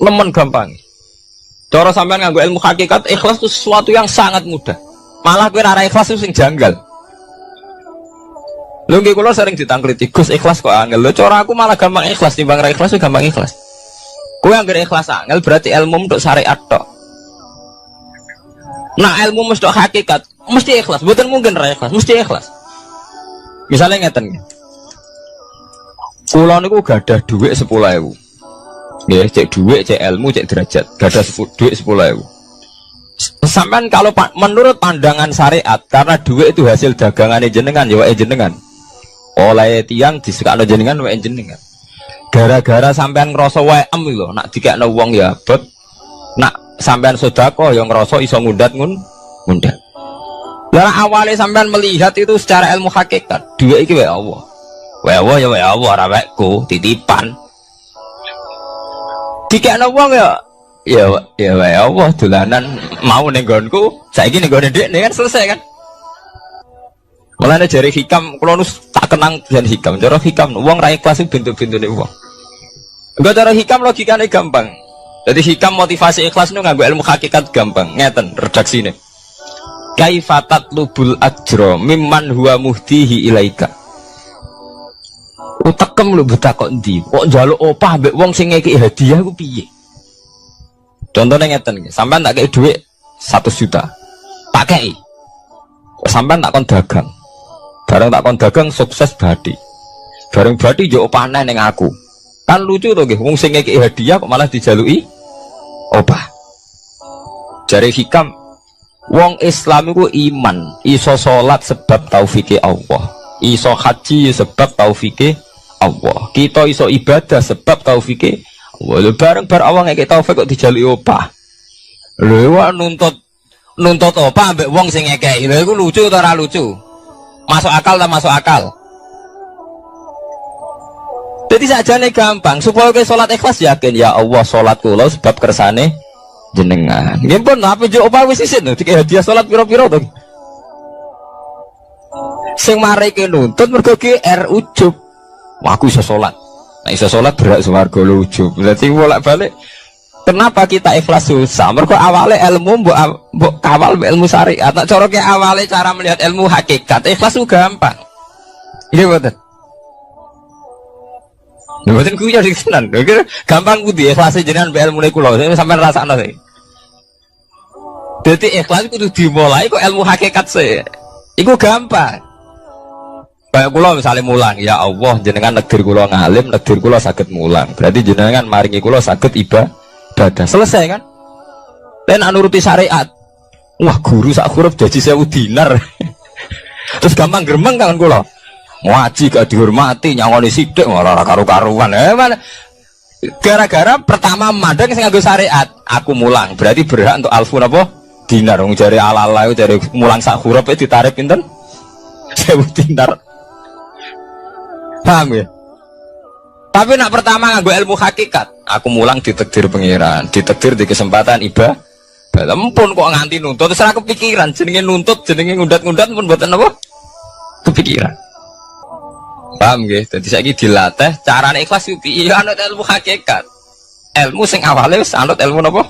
lemen gampang. Cara sampean nganggo ilmu hakikat ikhlas itu sesuatu yang sangat mudah. Malah kowe ora ikhlas itu sing janggal. Lho nggih kula sering ditangkliti, Gus ikhlas kok angel. Lho cara aku malah gampang ikhlas timbang ra ikhlas gampang ikhlas. Kowe anggere ikhlas angel berarti ilmu untuk syariat tok. Nah ilmu mesti hakikat mesti ikhlas, bukan mungkin ra ikhlas, mesti ikhlas. Misalnya ngeten, kula niku gadah dhuwit 10.000. Nggih, cek dhuwit, cek ilmu, cek derajat, gadah dhuwit 10.000. Sampean kalau menurut pandangan syariat, karena dhuwit itu hasil dagangane jenengan, ya wae jenengan. Oleh tiang disekakno jenengan wae jenengan. Gara-gara sampean ngrasa wae lho, nak dikekno wong ya abot. Nak sampean sedekah yang ngrasa iso ngundat ngundat. Lah awalnya sampean melihat itu secara ilmu hakikat, dua iki wae Allah. Wae Allah ya wae Allah ora waeku, titipan. Dikekno wong ya wae Allah dolanan mau ning nggonku, saiki ning nggone ndekne kan selesai kan. Mulane jare hikam kula nu tak kenang jan hikam. Cara hikam wong ra ikhlas bentuk-bentune wong. Engko cara hikam logikane gampang. Jadi hikam motivasi ikhlas nu nganggo ilmu hakikat gampang. Ngeten redaksine. Kaifatat lubul ajro mimman huwa muhtihi ilaika. Utekem lu betakok ndi? Kok njaluk opah mbek wong sing ngeki hadiah ku piye? Contohnya ngeten iki, sampean tak kei dhuwit 1 juta. Tak kei. Sampean tak kon dagang. Bareng tak kon dagang sukses badi. Bareng badi yo opah ning aku. Kan lucu to nggih, wong sing ngeki hadiah kok malah dijaluki opah. Jare hikam wong Islam itu iman, iso sholat sebab taufike Allah, iso haji sebab taufike Allah, kita iso ibadah sebab taufike Allah. Lho bareng awang ngeke taufik kok dijaluki opah. Lho wak nuntut opah ambek wong sing ngekeki. Lho iku lucu ta ora lucu? Masuk akal ta masuk akal? Jadi sajane gampang supaya kowe salat ikhlas yakin ya Allah salat kula sebab kersane jenengan. Nggih pun apa yo opah wis isin lho dikek hadiah salat pira-pira to. Sing mareke nuntut mergo GR ujub. Wah aku iso salat. Nek iso salat berak swarga lho ujub. Berarti bolak-balik kenapa kita ikhlas susah? Mergo awale ilmu mbok kawal ilmu syariat. Nek cara ke awale cara melihat ilmu hakikat ikhlas ku gampang. Iya betul. Lha mboten kuwi ya dikenan. Gampang kudu ikhlas jenengan mbek ilmune kula. Sampeyan rasakno sih. Dadi ikhlas kudu dimulai kok ilmu hakikat sih. Iku gampang. Kayak kula misalnya mulang, ya Allah jenengan negdir kula ngalim, negdir kula saged mulang. Berarti jenengan maringi kula saged ibadah. Selesai kan? Lan nuruti syariat. Wah, guru sak huruf jadi 1000 dinar. Terus gampang gremeng kan kula. Ngaji gak dihormati, nyangoni sidik ora karu-karuan. Mana? Gara-gara pertama mandang sing nganggo syariat, aku mulang, berarti berhak untuk alfun apa? Dinar. Wong jare ala-ala jare mulang sak huruf ditarik pinten? 1000 dinar. Paham ya? Tapi nak pertama nganggo ilmu hakikat, aku mulang ditakdir pangeran, ditakdir di kesempatan ibadah. Lempun kok nganti nuntut, terus aku kepikiran jenenge nuntut, jenenge ngundat-ngundat pun mboten apa? Kepikiran. Paham nggih? Dadi saiki dilatih carane ikhlas piye anut ilmu hakikat. Ilmu sing awale wis anut ilmu napa?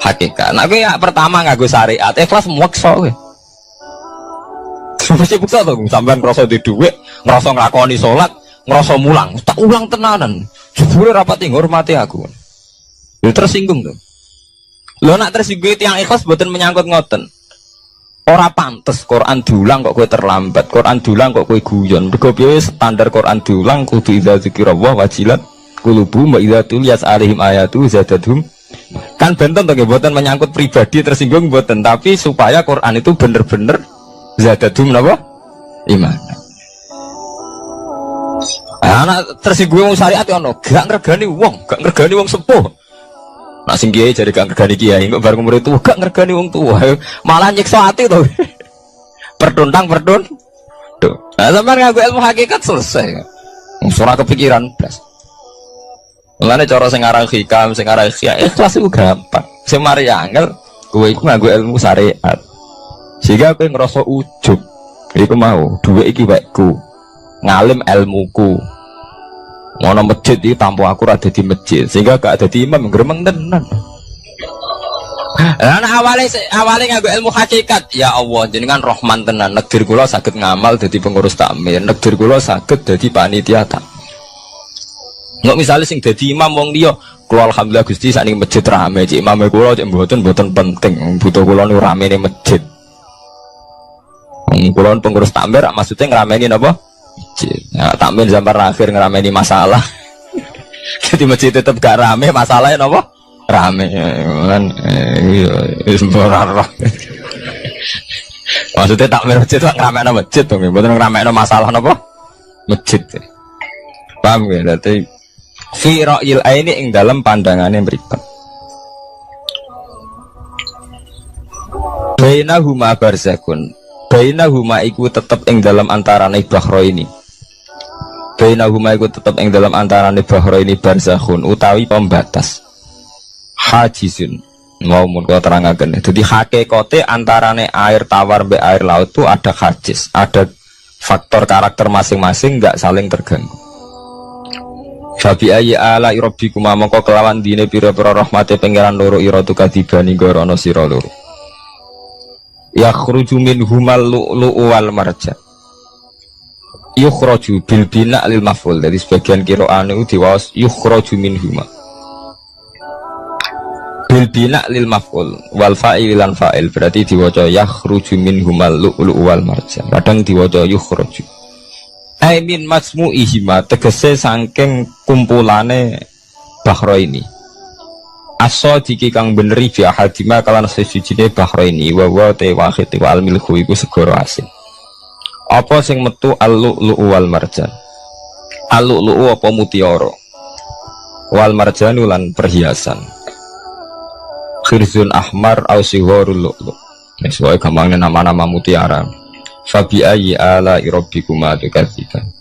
Hakikat. Nek kowe ya pertama nganggo syariat, ikhlas meksa kowe. Mesti bukti to, sampean ngrasa di dhuwit, ngrasa nglakoni salat, ngrasa mulang, tak ulang tenanan. Jebule rapati ngurmati aku. Yo tersinggung to. Lho nak tersinggung tiyang ikhlas mboten menyangkut ngoten. Ora pantes Quran diulang kok kowe terlambat, Quran diulang kok kowe guyon. Mergo piye standar Quran diulang kudu idza dzikrullah wajilat qulubuhum wa idza tuliyat alaihim ayatu zadatuhum. Kan benten to nggih mboten menyangkut pribadi tersinggung mboten, tapi supaya Quran itu bener-bener zadatuhum napa? Iman. Anak tersinggung syariat ono, gak ngregani wong sepuh. Nak sing kiai jadi gak ngergani kiai, kok bareng umur itu gak ngergani wong tua, malah nyiksa hati tuh. Pertuntang. Tuh. Nah, sampean nganggo ilmu hakikat selesai. Ora kepikiran blas. Mulane cara sing aran hikam, sing aran ikhlas itu gampang. Sing mari angel kowe iku nganggo ilmu syariat. Sehingga kowe ngerasa ujug. Iku mau, dhuwit iki wekku. Ngalim ilmuku. Ngono masjid iki tanpa aku ora dadi masjid, sehingga gak dadi imam gremeng tenan. Lah awale nganggo ilmu hakikat, ya Allah jenengan Rahman tenan, negdir kula saged ngamal dadi pengurus takmir, negdir kula saged dadi panitia tak. Nggak misalnya sing dadi imam wong liya, kula alhamdulillah Gusti sak ning masjid rame, cik imame kula cik mboten penting, butuh kula niku ramene masjid. Kula pengurus takmir maksudnya ngrameni napa? Ya, takmir zaman akhir ngerameni masalah. Jadi masjid tetap gak rame, masalahnya apa? Rame kan maksudnya takmir masjid itu ngerameni masjid tuh, bukan ngerameni masalah apa? Masjid. Paham ya? Berarti fi ra'il aini ing dalam pandangannya berikut. Bainahuma barzakun. Bainahuma iku tetep ing dalam antarane bahro ini. Bainahuma iku tetep ing dalam antarane bahro ini barzakhun utawi pembatas. Hajizun. Mau mun kula terangaken. Dadi hakikate antarane air tawar mbek air laut itu ada hajiz, ada faktor karakter masing-masing enggak saling terganggu. Fabi ayyi ala rabbikum mongko kelawan dine pira-pira rahmate pangeran loro ira tu kadibani gorono sira loro. Yakhruju min humal lu'lu wal marjan. Yukhraju bil bina lil maf'ul. Jadi sebagian qira'an itu diwaos yukhraju min huma. Bil bina lil maf'ul wal fa'il lan fa'il berarti diwaca yakhruju min humal lu'lu wal marjan. Kadang diwaca yukhraju. Ai min masmu'ihima tegese saking kumpulane bahro ini. Aso diki kang beneri bi ahadima kalan sejine bahro ini wa te wahid wa al milku iku segoro asin. Apa sing metu al-lu'lu wal marjan? Al-lu'lu apa mutiara? Wal marjan lan perhiasan. Khirzun ahmar au sigharul lu'lu. Wis wae gampangnya nama-nama mutiara. Fabi ayyi ala rabbikuma tukadziban.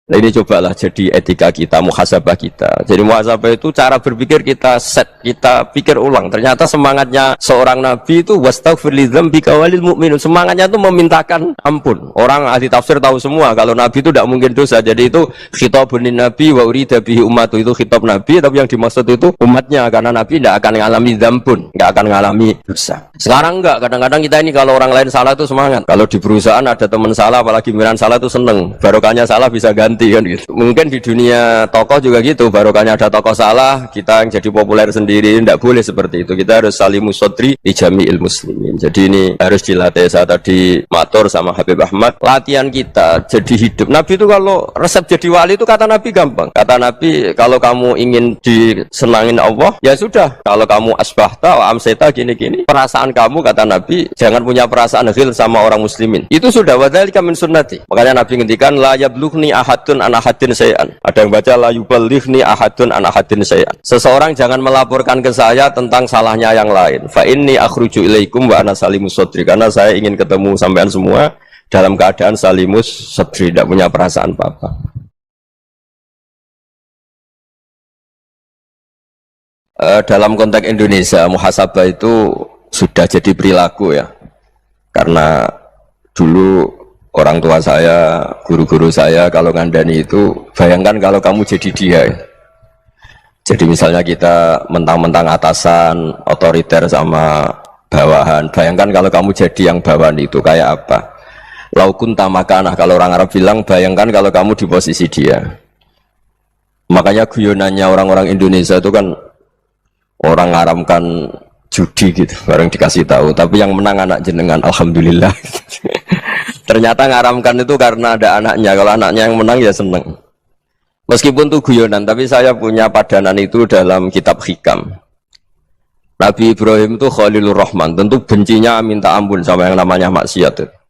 Nah ini cobalah jadi etika kita, muhasabah kita. Jadi muhasabah itu cara berpikir kita set, kita pikir ulang. Ternyata semangatnya seorang nabi itu wastaghfir lidzambika walil mu'minun. Semangatnya itu memintakan ampun. Orang ahli tafsir tahu semua kalau nabi itu tidak mungkin dosa. Jadi itu khitabun nabi wa urida bihi ummatu, itu khitab nabi, tapi yang dimaksud itu umatnya, karena nabi tidak akan mengalami dzambun, tidak akan mengalami dosa. Sekarang enggak, kadang-kadang kita ini kalau orang lain salah itu semangat. Kalau di perusahaan ada teman salah, apalagi miran salah itu seneng. Barokahnya salah bisa ganti kan gitu. Mungkin di dunia tokoh juga gitu, barokahnya ada tokoh salah, kita yang jadi populer sendiri. Tidak boleh seperti itu. Kita harus salimus sodri di jami'il muslimin. Jadi ini harus dilatih. Saya tadi matur sama Habib Ahmad, latihan kita jadi hidup. Nabi itu kalau resep jadi wali itu kata Nabi gampang. Kata Nabi, kalau kamu ingin disenangin Allah, ya sudah. Kalau kamu asbahta wa amseta gini-gini, perasaan kamu, kata Nabi, jangan punya perasaan ghil sama orang muslimin. Itu sudah wadzalika min sunnati. Makanya Nabi ngendikan la yablughni ahadun an ahadin sayan. Ada yang baca la yuballighni ahadun an ahadin sayan. Seseorang jangan melaporkan ke saya tentang salahnya yang lain. Fa inni akhruju ilaikum wa ana salimus sadri. Karena saya ingin ketemu sampean semua dalam keadaan salimus sadri, tidak punya perasaan apa-apa. Dalam konteks Indonesia, muhasabah itu sudah jadi perilaku ya. Karena dulu orang tua saya, guru-guru saya kalau ngandani itu, bayangkan kalau kamu jadi dia ya. Jadi misalnya kita mentang-mentang atasan, otoriter sama bawahan. Bayangkan kalau kamu jadi yang bawahan itu kayak apa? Laukun tamakana, kalau orang Arab bilang, bayangkan kalau kamu di posisi dia. Makanya guyonannya orang-orang Indonesia itu kan orang ngaramkan judi gitu, orang dikasih tahu, tapi yang menang anak jenengan, alhamdulillah. Ternyata ngaramkan itu karena ada anaknya, kalau anaknya yang menang ya seneng. Meskipun itu guyonan, tapi saya punya padanan itu dalam kitab hikam. Nabi Ibrahim itu Khalilur Rahman, tentu bencinya minta ampun sama yang namanya maksiat.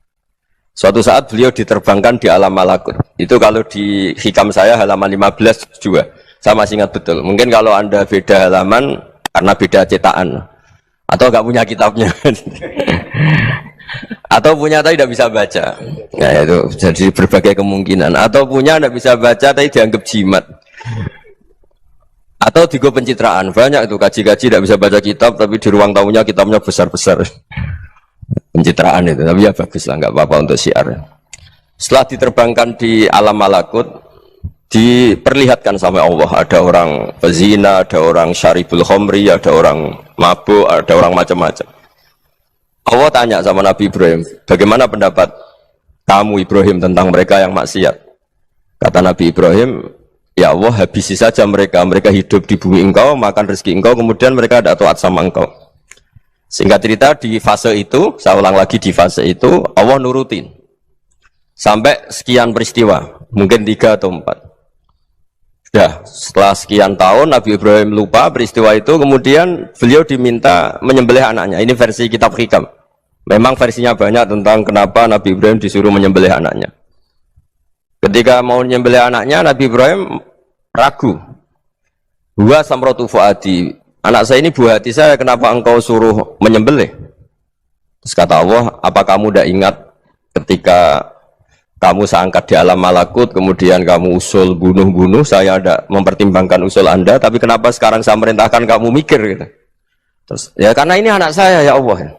Suatu saat beliau diterbangkan di alam malakut. Itu kalau di hikam saya halaman 15 juga. Saya masih ingat betul. Mungkin kalau Anda beda halaman karena beda cetakan. Atau nggak punya kitabnya. Atau punya tapi tidak bisa baca. Nah itu jadi berbagai kemungkinan. Atau punya tidak bisa baca tapi dianggap jimat. Atau digo pencitraan. Banyak itu kaji-kaji tidak bisa baca kitab tapi di ruang tamunya kitabnya besar-besar. Pencitraan itu, tapi ya bagus lah, nggak apa-apa untuk syiar. Setelah diterbangkan di alam malakut, diperlihatkan sama Allah, ada orang pezina, ada orang syaribul khomri, ada orang mabuk, ada orang macam-macam. Allah tanya sama Nabi Ibrahim, bagaimana pendapat kamu Ibrahim tentang mereka yang maksiat? Kata Nabi Ibrahim, ya Allah habisi saja mereka, mereka hidup di bumi engkau, makan rezeki engkau, kemudian mereka ada taat sama engkau. Singkat cerita di fase itu, saya ulang lagi di fase itu, Allah nurutin. Sampai sekian peristiwa, mungkin 3 atau 4. Sudah, setelah sekian tahun Nabi Ibrahim lupa peristiwa itu, kemudian beliau diminta menyembelih anaknya. Ini versi kitab hikam. Memang versinya banyak tentang kenapa Nabi Ibrahim disuruh menyembelih anaknya. Ketika mau menyembelih anaknya, Nabi Ibrahim ragu. Huwa samratu fuadi. Anak saya ini buah hati saya, kenapa engkau suruh menyembelih? Terus kata Allah, apa kamu tidak ingat ketika kamu saya angkat di alam malakut, kemudian kamu usul bunuh-bunuh, saya ada mempertimbangkan usul Anda, tapi kenapa sekarang saya merintahkan kamu mikir gitu? Terus, ya karena ini anak saya ya Allah.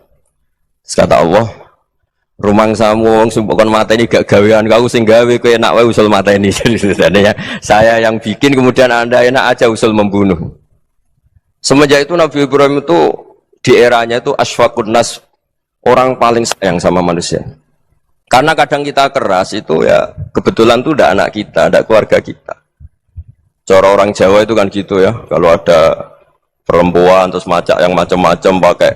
Terus kata Allah, rumang samu wong sumpukon mata ini gak gawean kau sing gawe kowe enak wae usul mata ini. Jadi saya yang bikin, kemudian Anda enak aja usul membunuh. Semenjak itu Nabi Ibrahim itu di eranya itu asfaqun nas, orang paling sayang sama manusia. Karena kadang kita keras itu ya kebetulan tuh udah anak kita, ada keluarga kita. Cara orang Jawa itu kan gitu ya, kalau ada perempuan terus macak yang macam-macam pakai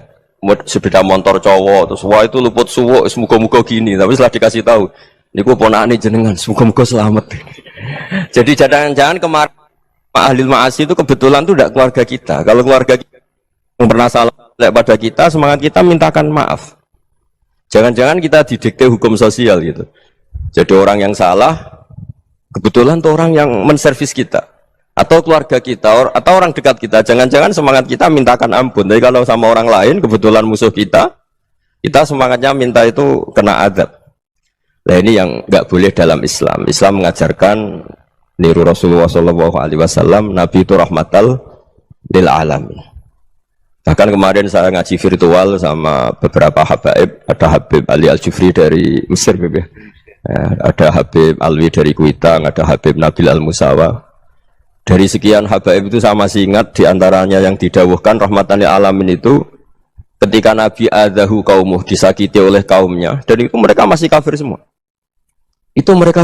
sepeda motor cowok terus wah itu luput suwuk, semoga-moga gini. Tapi setelah dikasih tahu, niku ponakane jenengan, semoga-moga selamat. Jadi jangan-jangan kemarin ahli ma'asi itu kebetulan tuh tidak keluarga kita. Kalau keluarga kita yang pernah salah pada kita, semangat kita mintakan maaf. Jangan-jangan kita didikte hukum sosial gitu. Jadi orang yang salah kebetulan tuh orang yang menservis kita, atau keluarga kita, atau orang dekat kita. Jangan-jangan semangat kita mintakan ampun. Tapi kalau sama orang lain kebetulan musuh kita semangatnya minta itu kena adab. Nah ini yang nggak boleh dalam Islam. Islam mengajarkan niru Rasulullah SAW, Nabi itu rahmatal lil alamin. Bahkan kemarin saya ngaji virtual sama beberapa habaib, ada Habib Ali Al-Jufri dari Mesir, ya, ada Habib Alwi dari Kuitang, ada Habib Nabil Al-Musawa. Dari sekian habaib itu saya masih ingat diantaranya yang didawuhkan rahmatan lil alamin itu ketika Nabi adahu kaumuh, disakiti oleh kaumnya, dan itu mereka masih kafir semua. Itu mereka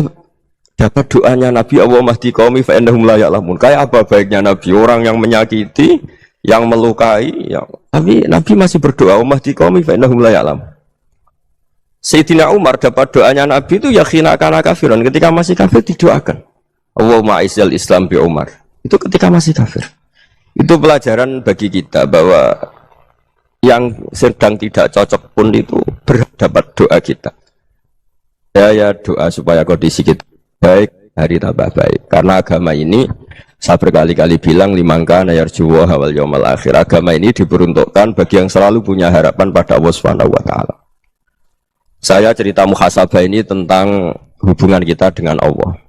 dapat doanya Nabi, Allah mahdi qaumi fa innahum la ya'lamun. Kayak apa baiknya Nabi, orang yang menyakiti, yang melukai, tapi Nabi masih berdoa, Allah mahdi qaumi fa innahum la ya'lamun. Sayyidina Umar dapat doanya Nabi itu ya khina kana kafiran, ketika masih kafir didoakan. Allahumma aizzal Islam bi Umar. Itu ketika masih kafir. Itu pelajaran bagi kita bahwa yang sedang tidak cocok pun itu berdapat doa kita. Ya doa supaya kondisi kita baik, hari tambah baik. Karena agama ini saya berkali-kali bilang limangka nayarjuwa hawal yaumal akhir. Agama ini diperuntukkan bagi yang selalu punya harapan pada Allah Subhanahu wa taala. Saya cerita muhasabah ini tentang hubungan kita dengan Allah.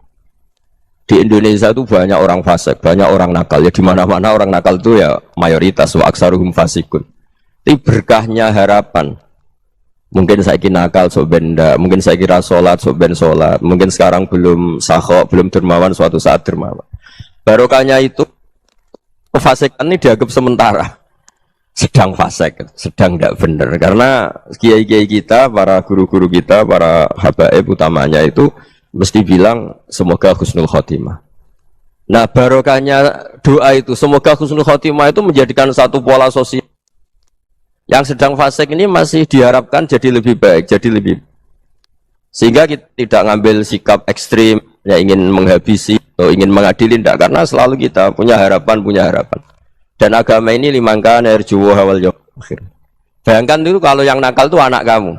Di Indonesia itu banyak orang fasik, banyak orang nakal. Ya di mana-mana orang nakal itu ya mayoritas wa aksaruhum fasikun. Itu berkahnya harapan. Mungkin saya kira nakal sok benda, mungkin saya kira sholat sok ben sholat, mungkin sekarang belum sakhok, belum dermawan, suatu saat dermawan. Barokahnya itu kefasikan ini dianggap sementara, sedang fasik, sedang tidak benar. Karena kiai-kiai kita, para guru-guru kita, para habaib utamanya itu mesti bilang semoga husnul khotimah. Nah barokahnya doa itu semoga husnul khotimah itu menjadikan satu pola sosial. Yang sedang fasik ini masih diharapkan jadi lebih baik, jadi lebih. Sehingga kita tidak ngambil sikap ekstrim, ya ingin menghabisi atau ingin mengadili, tidak. Karena selalu kita punya harapan. Dan agama ini limangkan erjuwo hawal yawm akhir. Bayangkan dulu kalau yang nakal itu anak kamu.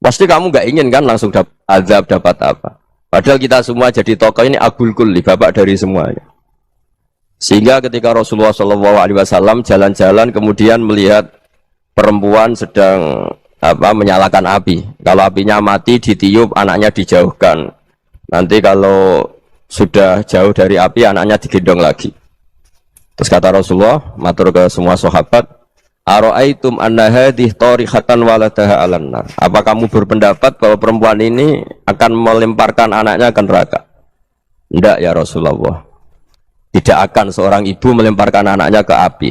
Pasti kamu nggak ingin kan langsung dapat azab, dapat apa. Padahal kita semua jadi tokoh ini abul kulli, bapak dari semuanya. Sehingga ketika Rasulullah SAW jalan-jalan kemudian melihat perempuan sedang menyalakan api. Kalau apinya mati ditiup, anaknya dijauhkan. Nanti kalau sudah jauh dari api, anaknya digendong lagi. Terus kata Rasulullah, matur ke semua sahabat, Aro'aitum anna hadih torihatan waladaha alan nar. Apa kamu berpendapat bahwa perempuan ini akan melemparkan anaknya ke neraka? Tidak ya Rasulullah. Tidak akan seorang ibu melemparkan anaknya ke api.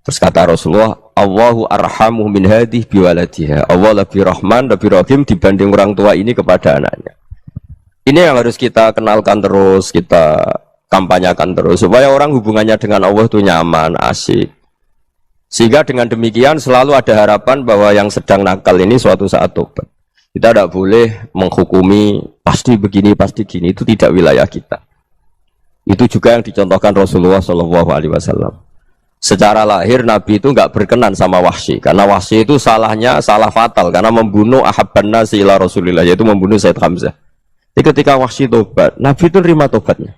Terus kata Rasulullah, Allahu arhamu min hadih biwaladiha. Allah lebih rahman, lebih rahim dibanding orang tua ini kepada anaknya. Ini yang harus kita kenalkan terus, kita kampanyakan terus, supaya orang hubungannya dengan Allah itu nyaman, asik. Sehingga dengan demikian selalu ada harapan bahwa yang sedang nakal ini suatu saat tobat. Kita tidak boleh menghukumi pasti begini, pasti gini, itu tidak wilayah kita. Itu juga yang dicontohkan Rasulullah SAW. Secara lahir Nabi itu nggak berkenan sama Wahsy, karena Wahsy itu salahnya salah fatal karena membunuh ahabban nasi ila Rasulillah, yaitu membunuh Said Hamzah. Jadi ketika Wahsy tobat, Nabi itu terima tobatnya.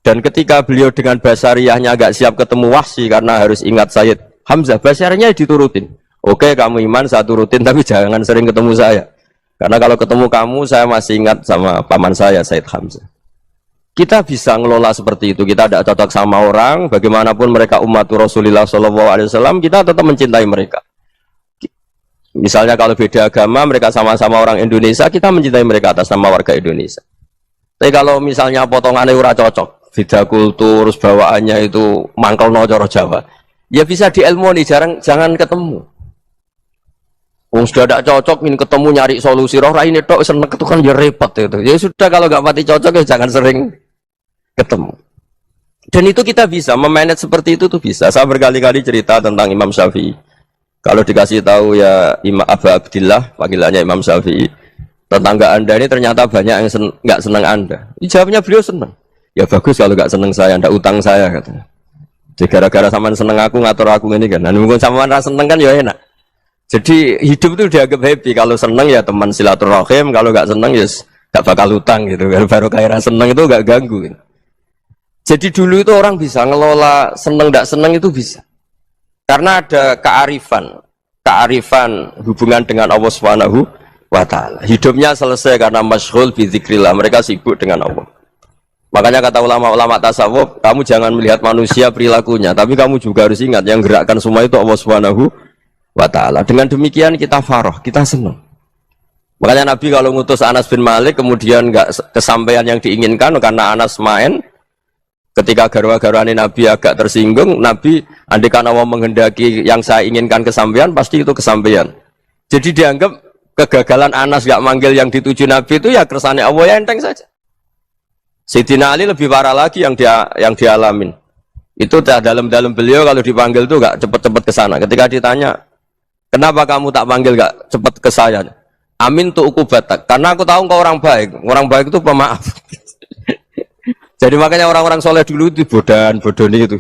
Dan ketika beliau dengan basariyahnya agak siap ketemu Wahsy karena harus ingat Said Hamzah, basariyahnya diturutin. Oke, kamu iman, saya turutin, tapi jangan sering ketemu saya. Karena kalau ketemu kamu, saya masih ingat sama paman saya, Said Hamzah. Kita bisa ngelola seperti itu. Kita tidak cocok sama orang, bagaimanapun mereka umat Rasulullah SAW, kita tetap mencintai mereka. Misalnya kalau beda agama, mereka sama-sama orang Indonesia, kita mencintai mereka atas nama warga Indonesia. Tapi kalau misalnya potongannya ora cocok, beda kultur, bawaannya itu mangkel no coro Jawa, ya bisa diilmoni, jangan ketemu. Wong sudah tidak cocok, ingin ketemu nyari solusi. Roh ini tok seneng itu kan ya repot itu. Ya sudah kalau nggak mati cocok ya jangan sering ketemu. Dan itu kita bisa memanage seperti itu tuh bisa. Saya berkali-kali cerita tentang Imam Syafi'i. Kalau dikasih tahu ya Imam Abu Abdillah, panggilannya Imam Syafi'i, tetangga anda ini ternyata banyak yang nggak senang anda. Jawabnya beliau senang. Ya bagus kalau nggak senang saya, ndak utang saya katanya. Jadi gara-gara sampean seneng aku ngatur aku ini kan. Nah, mungkin sampean rasa seneng kan ya enak. Jadi hidup itu dianggap happy. Kalau seneng ya teman silaturahim, kalau nggak seneng ya nggak bakal utang gitu. Baru kaya seneng itu nggak ganggu. Gitu. Jadi dulu itu orang bisa ngelola seneng nggak seneng itu bisa. Karena ada kearifan hubungan dengan Allah Subhanahu wa Ta'ala. Hidupnya selesai karena masyghul bi dzikrillah. Mereka sibuk dengan Allah. Makanya kata ulama-ulama tasawuf, kamu jangan melihat manusia perilakunya, tapi kamu juga harus ingat yang gerakkan semua itu Allah Subhanahu wa Ta'ala. Dengan demikian kita faroh, kita senang. Makanya Nabi kalau ngutus Anas bin Malik kemudian nggak kesampaian yang diinginkan karena Anas main, ketika garwa-garwani Nabi agak tersinggung, Nabi andikan Allah menghendaki yang saya inginkan kesampaian, pasti itu kesampaian. Jadi dianggap kegagalan Anas nggak manggil yang dituju Nabi itu ya kersane Allah, ya enteng saja. Sayyidina Ali lebih parah lagi yang dialamin. Itu dalam beliau kalau dipanggil tuh nggak cepet-cepet ke sana. Ketika ditanya, kenapa kamu tak panggil nggak cepet ke saya? Amin tuh ukubatak. Karena aku tahu kau orang baik. Orang baik itu pemaaf. Jadi makanya orang-orang soleh dulu itu bodoni itu.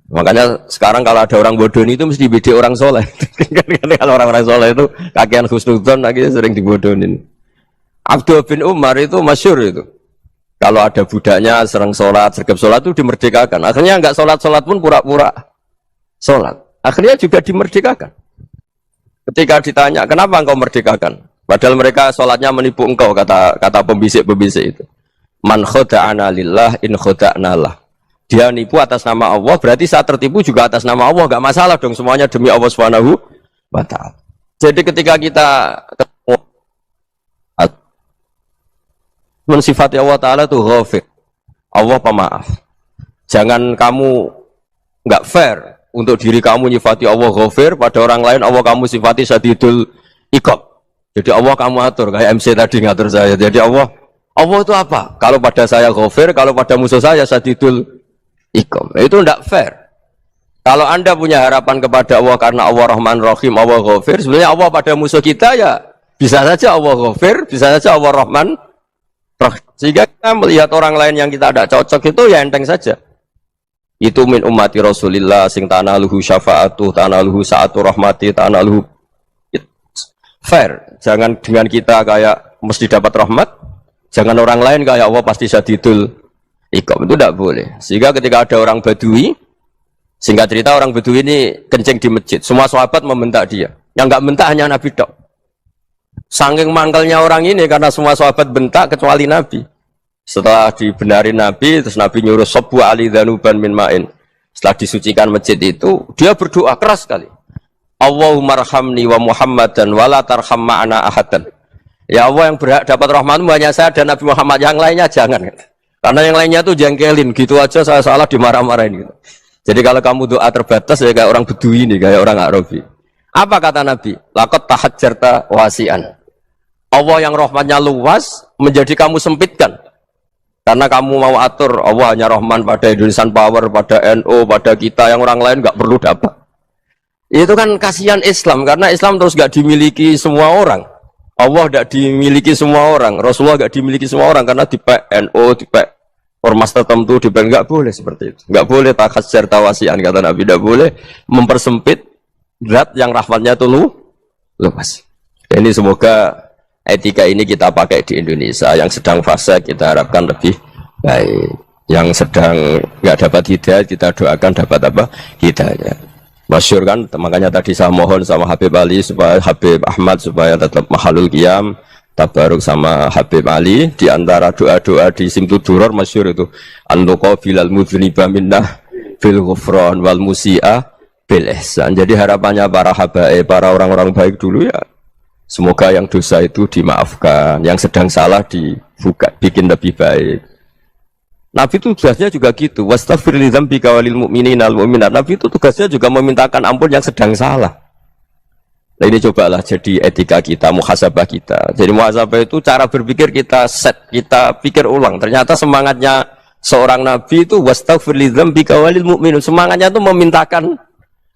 Makanya sekarang kalau ada orang bodoni itu mesti beda orang soleh. Kalau orang-orang soleh itu kakean husnudzon lagi sering dibodonin. Abdul bin Umar itu masyhur itu. Kalau ada budaknya sering sholat, sergap sholat itu dimerdekakan. Akhirnya nggak sholat pun pura-pura sholat. Akhirnya juga dimerdekakan. Ketika ditanya, kenapa engkau merdekakan? Padahal mereka sholatnya menipu engkau, kata pembisik-pembisik itu. Man khoda'ana lillah in khoda'na lah. Dia nipu atas nama Allah, berarti saat tertipu juga atas nama Allah, gak masalah dong, semuanya demi Allah Subhanahu wa ta'ala. Jadi ketika kita mensifati Allah Ta'ala itu ghafir, Allah pemaaf. Jangan kamu nggak fair untuk diri kamu nyifati Allah ghafir, pada orang lain Allah kamu sifati syadidul iqab. Jadi Allah kamu atur, kayak MC tadi ngatur saya. Jadi Allah itu apa? Kalau pada saya ghafir, kalau pada musuh saya syadidul iqab. Itu tidak fair. Kalau Anda punya harapan kepada Allah karena Allah Rahman Rahim, Allah ghafir, sebenarnya Allah pada musuh kita ya bisa saja Allah ghafir, bisa saja Allah Rahman Rahim. Sehingga kita melihat orang lain yang kita tidak cocok itu ya enteng saja. Itu min ummati Rasulillah sing tanaluhu syafa'atu, tanaluhu sa'atu rahmati, tanaluhu fair. Jangan dengan kita kayak mesti dapat rahmat, jangan orang lain kayak Allah pasti syadidul iqab. Itu tidak boleh. Sehingga ketika ada orang Badui, singkat cerita orang Badui ini kencing di masjid, semua sahabat membentak dia. Yang enggak bentak hanya Nabi tok. Saking mangkelnya orang ini karena semua sahabat bentak kecuali Nabi. Setelah dibenarin Nabi, terus Nabi nyuruh sabbu ali dhanuban min ma'in. Setelah disucikan masjid itu, dia berdoa keras sekali. Allahumma arhamni wa Muhammadan wa la tarham ma'ana ahadan. Ya Allah, yang berhak dapat rahmatmu hanya saya dan Nabi Muhammad, yang lainnya jangan. Karena yang lainnya tuh jengkelin, gitu aja saya salah dimarah-marahin gitu. Jadi kalau kamu doa terbatas ya kayak orang Bedui ini, kayak orang Arabi. Apa kata Nabi? Laqad tahajjarta wasi'an. Allah yang rahmatnya luas menjadi kamu sempitkan. Karena kamu mau atur Allah hanya rahman pada Indonesian Power, pada NU, pada kita, yang orang lain nggak perlu dapat. Itu kan kasihan Islam, karena Islam terus nggak dimiliki semua orang. Allah nggak dimiliki semua orang, Rasulullah nggak dimiliki semua orang, karena di NU, di ormas tertentu, di nggak boleh seperti itu. Nggak boleh takhasyar tawasian, kata Nabi, nggak boleh mempersempit zat yang rahmatnya itu luas. Ini semoga etika ini kita pakai di Indonesia. Yang sedang fase kita harapkan lebih baik. Yang sedang nggak dapat hidayah kita doakan dapat apa? Hidayah. Masyhur kan, makanya tadi saya mohon sama Habib Ali supaya Habib Ahmad supaya tetap mahalul qiyam, tabaruk sama Habib Ali. Di antara doa-doa di Simtud Duror masyhur itu an-nuqabilal mudhniba minnah bil ghufran wal musi'a bil ihsan. Jadi harapannya para habaib, para orang-orang baik dulu ya, semoga yang dosa itu dimaafkan, yang sedang salah dibuka, bikin lebih baik. Nabi itu tugasnya juga gitu. Wastaghfir li dzambika walil mu'minina wal mu'minat. Nabi itu tugasnya juga memintakan ampun yang sedang salah. Nah ini cobalah jadi etika kita, muhasabah kita. Jadi muhasabah itu cara berpikir kita set, kita pikir ulang. Ternyata semangatnya seorang Nabi itu wastaghfir li dzambika walil mu'minun. Semangatnya itu memintakan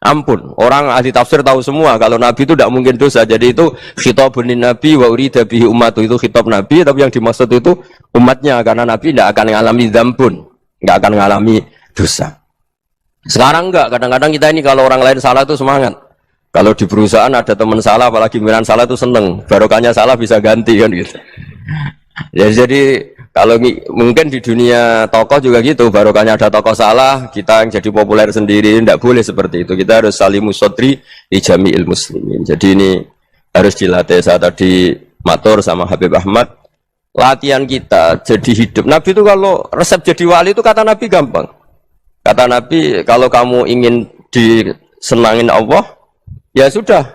ampun. Orang ahli tafsir tahu semua kalau Nabi itu tidak mungkin dosa. Jadi itu khitabun Nabi wa urida bihi ummatu, itu khitab Nabi, tapi yang dimaksud itu umatnya, karena Nabi tidak akan mengalami dzambun, tidak akan mengalami dosa. Sekarang enggak, kadang-kadang kita ini kalau orang lain salah itu semangat. Kalau di perusahaan ada teman salah, apalagi pimpinan salah itu seneng. Barokahnya salah bisa ganti kan gitu. Ya, jadi kalau mungkin di dunia tokoh juga gitu, barokahnya ada tokoh salah, kita yang jadi populer sendiri, tidak boleh seperti itu. Kita harus salimus sodri di jami'il muslimin. Jadi ini harus dilatih. Saya tadi matur sama Habib Ahmad, latihan kita jadi hidup. Nabi itu kalau resep jadi wali itu kata Nabi gampang. Kata Nabi, kalau kamu ingin disenangin Allah, ya sudah.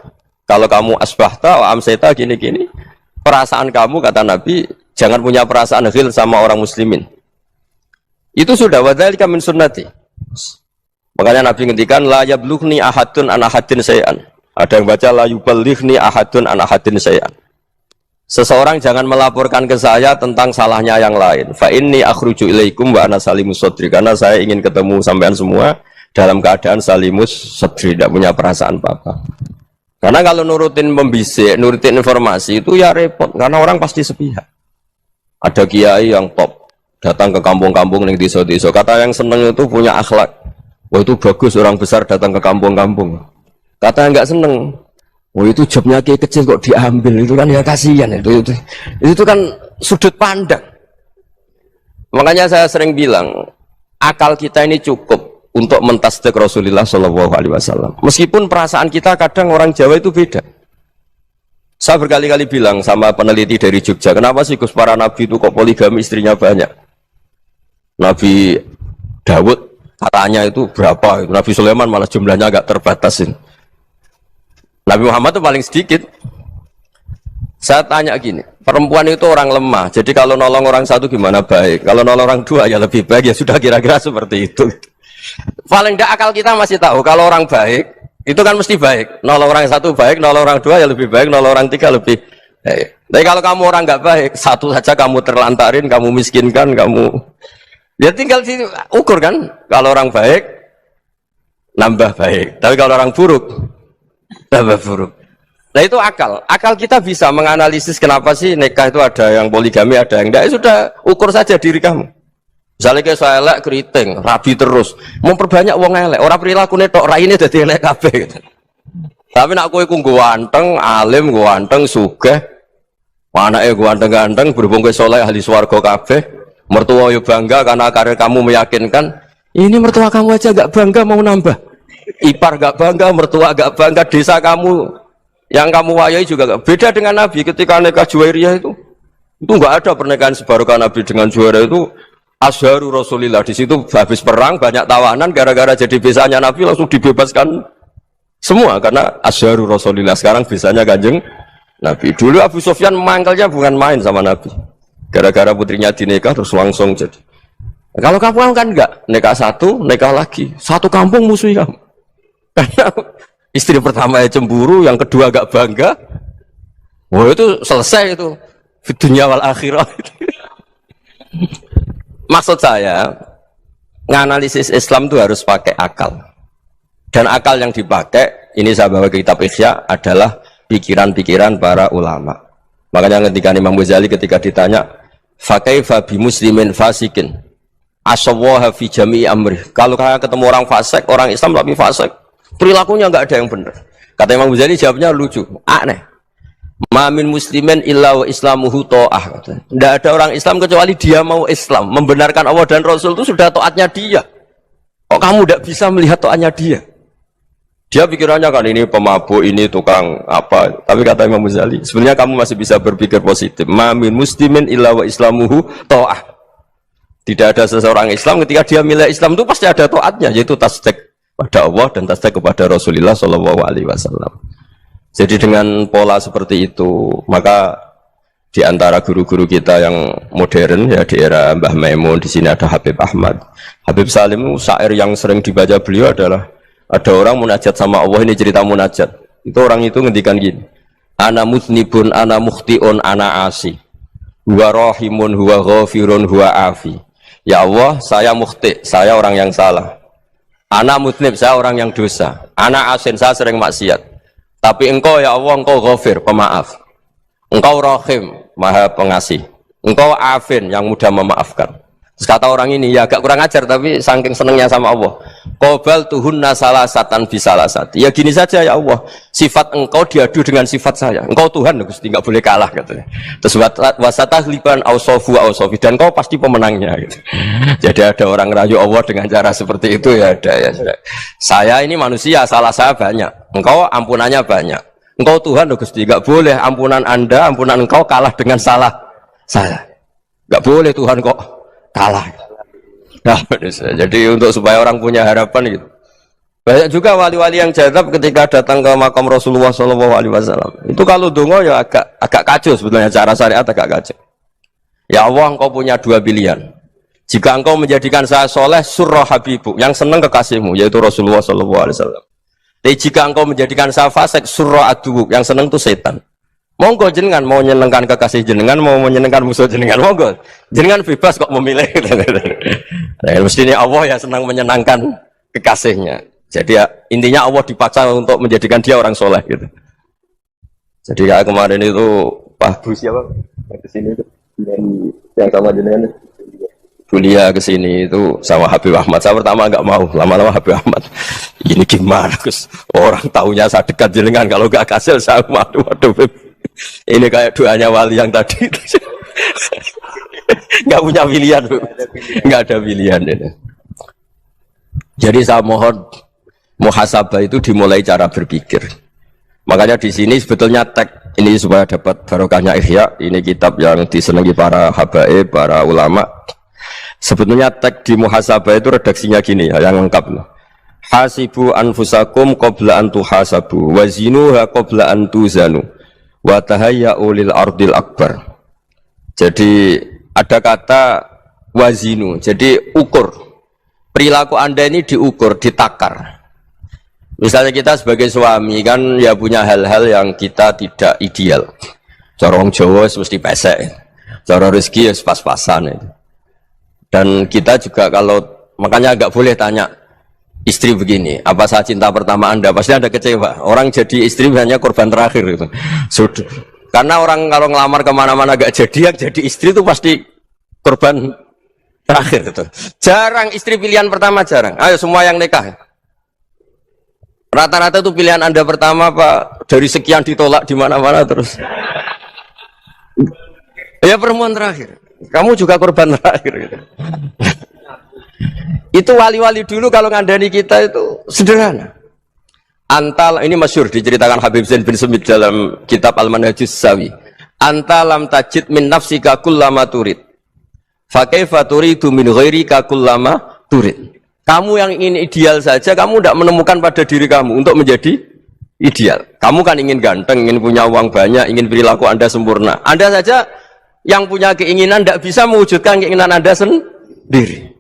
Kalau kamu asbahta, amseta, gini-gini, perasaan kamu, kata Nabi, jangan punya perasaan ghil sama orang muslimin. Itu sudah wadzalika min sunnati. Makanya Nabi ngendikan la yablughni ahadun an ahadin syai'an. Ada yang baca la yuballighni ahadun an ahadin syai'an. Seseorang jangan melaporkan ke saya tentang salahnya yang lain. Fa inni akhruju ilaikum wa ana salimus sadri. Karena saya ingin ketemu sampean semua dalam keadaan salimus sadri, tidak punya perasaan apa-apa. Karena kalau nurutin pembisik, nurutin informasi itu ya repot, karena orang pasti sepihak. Ada kiai yang top datang ke kampung-kampung ning desa-desa, kata yang seneng itu punya akhlak. Wah itu bagus orang besar datang ke kampung-kampung. Kata yang enggak seneng, wah itu jobnya kiai kecil kok diambil, itu kan ya kasihan itu kan sudut pandang. Makanya saya sering bilang, akal kita ini cukup untuk mentasdik Rasulullah SAW. Meskipun perasaan kita kadang orang Jawa itu beda. Saya berkali-kali bilang sama peneliti dari Jogja, kenapa sih Gus para nabi itu kok poligami istrinya banyak? Nabi Dawud katanya itu berapa? Nabi Sulaiman malah jumlahnya agak terbatasin. Nabi Muhammad itu paling sedikit. Saya tanya gini, perempuan itu orang lemah, jadi kalau nolong orang satu gimana baik? Kalau nolong orang dua ya lebih baik, ya sudah kira-kira seperti itu. Paling tidak akal kita masih tahu, kalau orang baik, itu kan mesti baik. Nolong orang satu baik, nolong orang dua ya lebih baik, nolong orang tiga lebih baik. Tapi kalau kamu orang nggak baik, satu saja kamu terlantarin, kamu miskinkan, kamu ya tinggal ukur kan. Kalau orang baik, nambah baik. Tapi kalau orang buruk, tambah buruk. Nah itu akal. Akal kita bisa menganalisis kenapa sih nikah itu ada yang poligami, ada yang enggak. Ya sudah, ukur saja diri kamu. Misalnya kayak saya elek keriting, rabi terus, memperbanyak wong elek, orang perilaku netok, raine dadi elek kabeh gitu. Tapi nak kowe ku ganteng, alim, ganteng, sugih, anake ganteng-ganteng, berhubung kowe saleh ahli swarga kabeh, mertua yo bangga karena karir kamu meyakinkan, ini mertua kamu aja gak bangga mau nambah. Ipar gak bangga, mertua gak bangga, desa kamu yang kamu wayai juga gak. Beda dengan Nabi ketika nikah Juwairiyah itu gak ada pernikahan sebarokah Nabi dengan Juwairiyah itu. Azharu Rasulillah, di situ habis perang banyak tawanan gara-gara jadi besanya Nabi langsung dibebaskan semua karena Azharu Rasulillah. Sekarang besanya Kanjeng Nabi. Dulu Abu Sufyan mangkelnya bukan main sama Nabi, gara-gara putrinya dinikah terus langsung jadi. Kalau kamu kan enggak, nikah satu, nikah lagi, satu kampung musuh kamu. Karena istri pertama ya cemburu, yang kedua agak bangga. Wah itu selesai itu, dunia wal akhirah. Maksud saya, nganalisis Islam itu harus pakai akal. Dan akal yang dipakai, ini saya bawa ke kitab Ihya, adalah pikiran-pikiran para ulama. Makanya ketika Imam Ghazali ketika ditanya, fakaifa bi muslimin fasikin asawwaha fi jami'i amri. Kalau kalian ketemu orang fasik, orang Islam tapi fasik, perilakunya enggak ada yang benar. Kata Imam Ghazali jawabnya lucu, aneh. Ma min muslimin illa wa islamuhu ta'ah. Tidak ada orang Islam kecuali dia mau Islam, membenarkan Allah dan Rasul itu sudah taatnya dia. Kok kamu tidak bisa melihat taatnya dia? Dia pikirannya kan ini pemabuk, ini tukang apa. Tapi kata Imam Ghazali, sebenarnya kamu masih bisa berpikir positif. Ma min muslimin illa wa islamuhu ta'ah. Tidak ada seseorang Islam ketika dia milih Islam itu pasti ada taatnya, yaitu tasdik pada Allah dan tasdik kepada Rasulullah SAW. Jadi dengan pola seperti itu, maka di antara guru-guru kita yang modern ya di era Mbah Maimun, di sini ada Habib Ahmad, Habib Salim. Syair yang sering dibaca beliau adalah ada orang munajat sama Allah, ini cerita munajat. Itu orang itu ngendikan gini, ana mutnibun, ana mukhtiun, ana asi, huwa rahimun, huwa ghafirun, huwa afi. Ya Allah, saya mukhti, saya orang yang salah. Ana mutnib, saya orang yang dosa. Ana asin, saya sering maksiat. Tapi engkau ya Allah, engkau ghafir, pemaaf. Engkau rahim, maha pengasih. Engkau afin, yang mudah memaafkan. Terus kata orang ini, ya agak kurang ajar tapi saking senengnya sama Allah. Qobal tuhunna salasatan bisalasati. Ya gini saja ya Allah, sifat engkau diadu dengan sifat saya. Engkau Tuhan, Gusti, enggak boleh kalah katanya. Terus wasatahliban ausofu ausofi, dan engkau pasti pemenangnya gitu. Jadi ada orang rayu Allah dengan cara seperti itu ya ada ya. Saya ini manusia, salah saya banyak. Engkau ampunannya banyak. Engkau Tuhan, Gusti, enggak boleh ampunan Anda, ampunan engkau kalah dengan salah saya. Enggak boleh Tuhan kok kalah. Nah, jadi untuk supaya orang punya harapan gitu. Banyak juga wali-wali yang jadab ketika datang ke makam Rasulullah SAW. Itu kalau dongo ya agak kacau sebetulnya, cara syariat agak kacau. Ya Allah, engkau punya dua pilihan. Jika engkau menjadikan saya soleh, surah habibu, yang senang kekasihmu, yaitu Rasulullah SAW. Tapi jika engkau menjadikan saya fasik, surah adubu, yang senang itu setan. Monggo jenengan mau menyenangkan kekasih jenengan, mau menyenangkan musuh jenengan, monggo jenengan bebas kok memilih. Nah, mestinya Allah ya senang menyenangkan kekasihnya. Jadi ya, intinya Allah dipaksa untuk menjadikan dia orang soleh gitu. Jadi kayak kemarin itu Pak Bus siapa yang kesini itu yang sama jenengan kuliah kesini itu sama Habib Ahmad. Saya pertama nggak mau, lama-lama Habib Ahmad ini gimana Gus, orang tahunya saya dekat jenengan, kalau nggak kasih saya waduh ini kayak doanya wali yang tadi. Nggak punya pilihan, nggak ada pilihan ini. Jadi saya mohon muhasabah itu dimulai cara berpikir. Makanya di sini sebetulnya teks ini supaya dapat barokahnya Ihya. Ini kitab yang disenangi para habaib, para ulama. Sebetulnya teks di muhasabah itu redaksinya gini ya, yang lengkap. Hasibu anfusakum qabla an tuhasabu wazinuha qabla an tuzanu wa tahayya'u lil ardil akbar. Jadi ada kata wazinu, jadi ukur. Perilaku Anda ini diukur, ditakar. Misalnya kita sebagai suami kan ya punya hal-hal yang kita tidak ideal. Cara orang Jawa mesti pesek. Cara rezeki ya pas-pasan itu. Dan kita juga kalau makanya nggak boleh tanya istri begini, apa saat cinta pertama Anda? Pasti Anda kecewa. Orang jadi istri hanya korban terakhir itu. Sudah. Karena orang kalau ngelamar kemana-mana gak jadi, yang jadi istri itu pasti korban terakhir itu. Jarang istri pilihan pertama, jarang. Ayo semua yang nikah. Rata-rata itu pilihan Anda pertama Pak, dari sekian ditolak di mana-mana terus. Ya perempuan terakhir. Kamu juga korban terakhir gitu. Itu wali-wali dulu kalau ngandani kita itu sederhana. Antal ini masyhur diceritakan Habib Zain bin Sumit dalam kitab Al-Manhajus Sawi. Antalam tajid min nafsika kullama turid. Fa kaifa turidu min ghairika kullama turid. Kamu yang ingin ideal saja, kamu tidak menemukan pada diri kamu untuk menjadi ideal. Kamu kan ingin ganteng, ingin punya uang banyak, ingin perilaku Anda sempurna. Anda saja yang punya keinginan tidak bisa mewujudkan keinginan Anda sendiri.